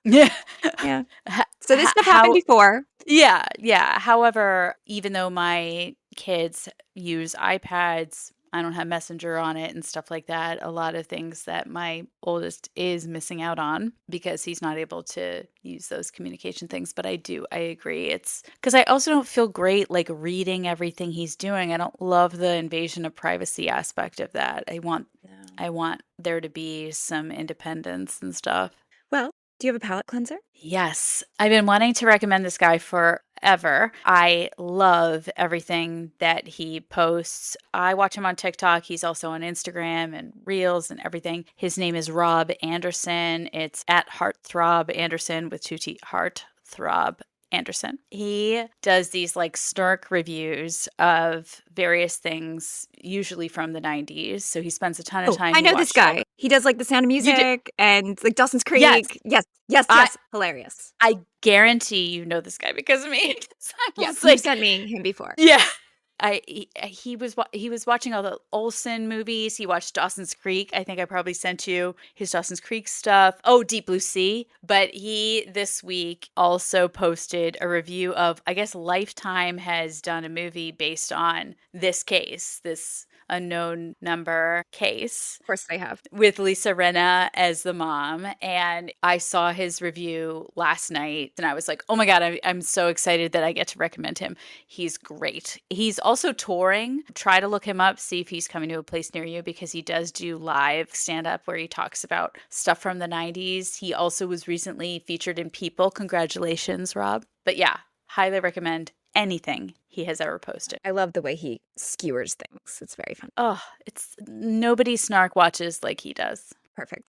Speaker 2: Yeah.
Speaker 1: Yeah. So this stuff happened before.
Speaker 2: Yeah. Yeah. However, even though my kids use iPads, I don't have Messenger on it and stuff like that. A lot of things that my oldest is missing out on because he's not able to use those communication things. But I agree. It's because I also don't feel great like reading everything he's doing. I don't love the invasion of privacy aspect of that. I want there to be some independence and stuff.
Speaker 1: Well, do you have a palate cleanser?
Speaker 2: Yes. I've been wanting to recommend this guy forever. I love everything that he posts. I watch him on TikTok. He's also on Instagram and Reels and everything. His name is Rob Anderson. It's at Heartthrob Anderson with 2 T, Heartthrob Anderson. He does these like snark reviews of various things, usually from the 90s. So he spends a ton of time.
Speaker 1: I know this guy. He does like The Sound of Music and like Dawson's Creek. Yes. Hilarious.
Speaker 2: I guarantee you know this guy because of me.
Speaker 1: Yes, you sent me him before.
Speaker 2: Yeah. He was watching all the Olsen movies. He watched Dawson's Creek. I think I probably sent you his Dawson's Creek stuff. Oh, Deep Blue Sea. But he this week also posted a review of, I guess Lifetime has done a movie based on this case, this unknown number case
Speaker 1: Of course they have.
Speaker 2: with Lisa Rinna as the mom. And I saw his review last night and I was like, oh my God, I'm so excited that I get to recommend him. He's great. He's also touring. Try to look him up, see if he's coming to a place near you because he does do live stand up where he talks about stuff from the 90s. He also was recently featured in People. Congratulations, Rob. But yeah, highly recommend anything he has ever posted.
Speaker 1: I love the way he skewers things. It's very fun.
Speaker 2: Oh, it's nobody snark watches like he does.
Speaker 1: Perfect.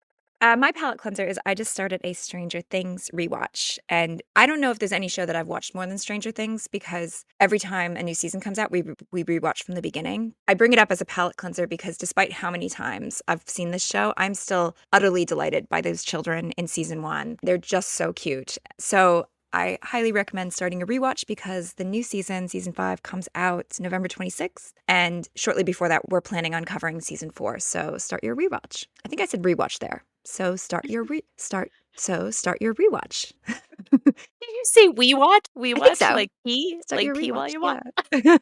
Speaker 1: My palate cleanser is I just started a Stranger Things rewatch. And I don't know if there's any show that I've watched more than Stranger Things because every time a new season comes out, we rewatch from the beginning. I bring it up as a palate cleanser because despite how many times I've seen this show, I'm still utterly delighted by those children in season 1. They're just so cute. So I highly recommend starting a rewatch because the new season, season 5, comes out November 26th. And shortly before that, we're planning on covering season 4. So start your rewatch. I think I said rewatch there. So start your rewatch.
Speaker 2: Did you say we watch? We
Speaker 1: I think
Speaker 2: watch
Speaker 1: so.
Speaker 2: like pee?
Speaker 1: Start
Speaker 2: Like
Speaker 1: your
Speaker 2: pee while
Speaker 1: rewatch.
Speaker 2: you watch?
Speaker 1: Yeah.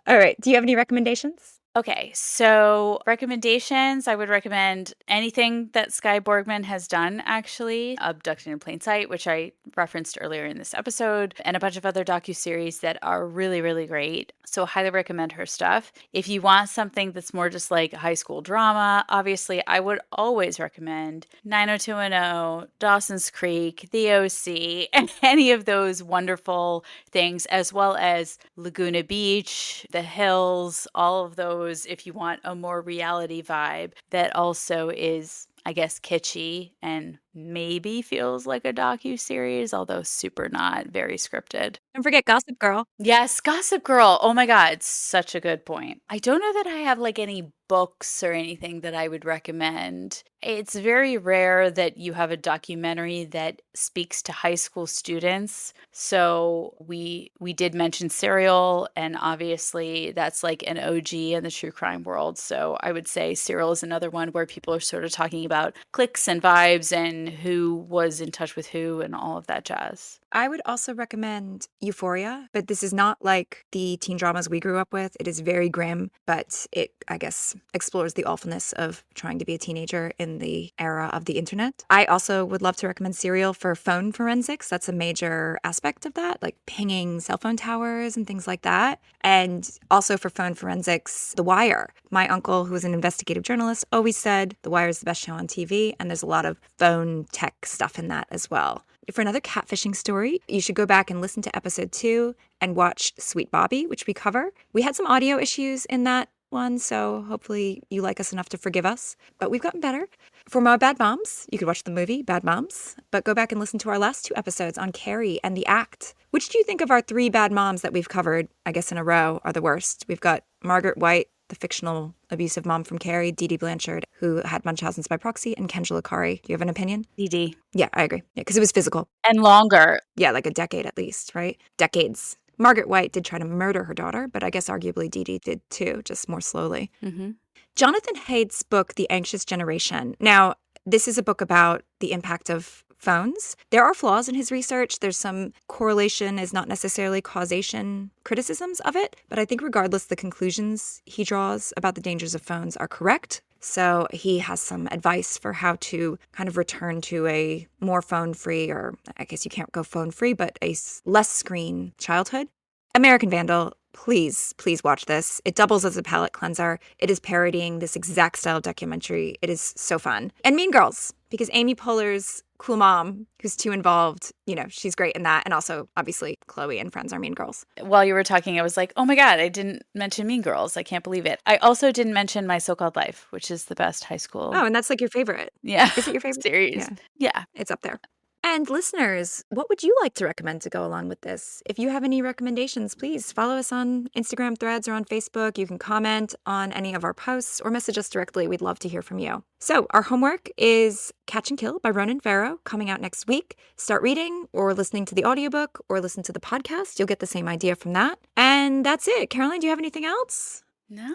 Speaker 1: All right. Do you have any recommendations?
Speaker 2: Okay, so recommendations, I would recommend anything that Skye Borgman has done, actually. Abducted in Plain Sight, which I referenced earlier in this episode, and a bunch of other docuseries that are really, really great. So highly recommend her stuff. If you want something that's more just like high school drama, obviously I would always recommend 90210, Dawson's Creek, The OC, and any of those wonderful things, as well as Laguna Beach, The Hills, all of those if you want a more reality vibe that also is, I guess, kitschy and maybe feels like a docu-series, although super not, very scripted.
Speaker 1: Don't forget Gossip Girl.
Speaker 2: Yes, Gossip Girl. Oh my God, such a good point. I don't know that I have like any books or anything that I would recommend. It's very rare that you have a documentary that speaks to high school students. So we did mention Serial, and obviously that's like an OG in the true crime world. So I would say Serial is another one where people are sort of talking about cliques and vibes and who was in touch with who and all of that jazz.
Speaker 1: I would also recommend Euphoria, but this is not like the teen dramas we grew up with. It is very grim, but it, I guess, explores the awfulness of trying to be a teenager in the era of the internet. I also would love to recommend Serial for phone forensics. That's a major aspect of that, like pinging cell phone towers and things like that. And also for phone forensics, The Wire. My uncle, who was an investigative journalist, always said The Wire is the best show on TV, and there's a lot of phone tech stuff in that as well. For another catfishing story, you should go back and listen to episode 2 and watch Sweet Bobby, which we cover. We had some audio issues in that one, so hopefully you like us enough to forgive us. But we've gotten better. For more Bad Moms, you could watch the movie Bad Moms, but go back and listen to our last 2 episodes on Carrie and The Act. Which do you think of our 3 bad moms that we've covered, I guess in a row, are the worst? We've got Margaret White, the fictional abusive mom from Carrie, Dee Dee Blanchard, who had Munchausen's by proxy, and Kendra Lakari. Do you have an opinion?
Speaker 2: Dee Dee.
Speaker 1: Yeah, I agree. Yeah, because it was physical.
Speaker 2: And longer.
Speaker 1: Yeah, like a decade at least, right? Decades. Margaret White did try to murder her daughter, but I guess arguably Dee Dee did too, just more slowly.
Speaker 2: Mm-hmm.
Speaker 1: Jonathan Haidt's book, The Anxious Generation. Now, this is a book about the impact of phones. There are flaws in his research. There's some correlation is not necessarily causation criticisms of it, but I think regardless, the conclusions he draws about the dangers of phones are correct. So he has some advice for how to kind of return to a more phone-free, or I guess you can't go phone-free, but a less screen childhood. American Vandal, please watch this. It doubles as a palate cleanser. It is parodying this exact style of documentary. It is so fun. And Mean Girls, because Amy Poehler's cool mom, who's too involved, she's great in that. And also, obviously, Chloe and friends are Mean Girls.
Speaker 2: While you were talking, I was like, oh my God, I didn't mention Mean Girls. I can't believe it. I also didn't mention My So-Called Life, which is the best high school.
Speaker 1: Oh, and that's like your favorite.
Speaker 2: Yeah.
Speaker 1: Is it your favorite
Speaker 2: series? Yeah.
Speaker 1: It's up there. And listeners, what would you like to recommend to go along with this? If you have any recommendations, please follow us on Instagram threads or on Facebook. You can comment on any of our posts or message us directly. We'd love to hear from you. So our homework is Catch and Kill by Ronan Farrow, coming out next week. Start reading or listening to the audiobook or listen to the podcast. You'll get the same idea from that. And that's it. Caroline, do you have anything else?
Speaker 2: No,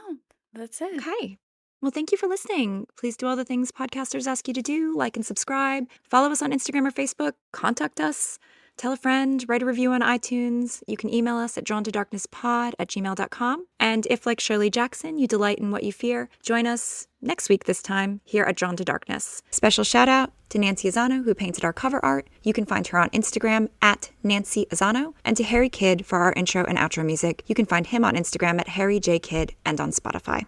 Speaker 2: that's it.
Speaker 1: Okay. Well, thank you for listening. Please do all the things podcasters ask you to do, like and subscribe. Follow us on Instagram or Facebook. Contact us. Tell a friend, write a review on iTunes. You can email us at drawntodarknesspod@gmail.com. And if, like Shirley Jackson, you delight in what you fear, join us next week this time here at Drawn to Darkness. Special shout out to Nancy Azzano, who painted our cover art. You can find her on Instagram at Nancy Azzano. And to Harry Kidd for our intro and outro music. You can find him on Instagram at Harry J. Kidd and on Spotify.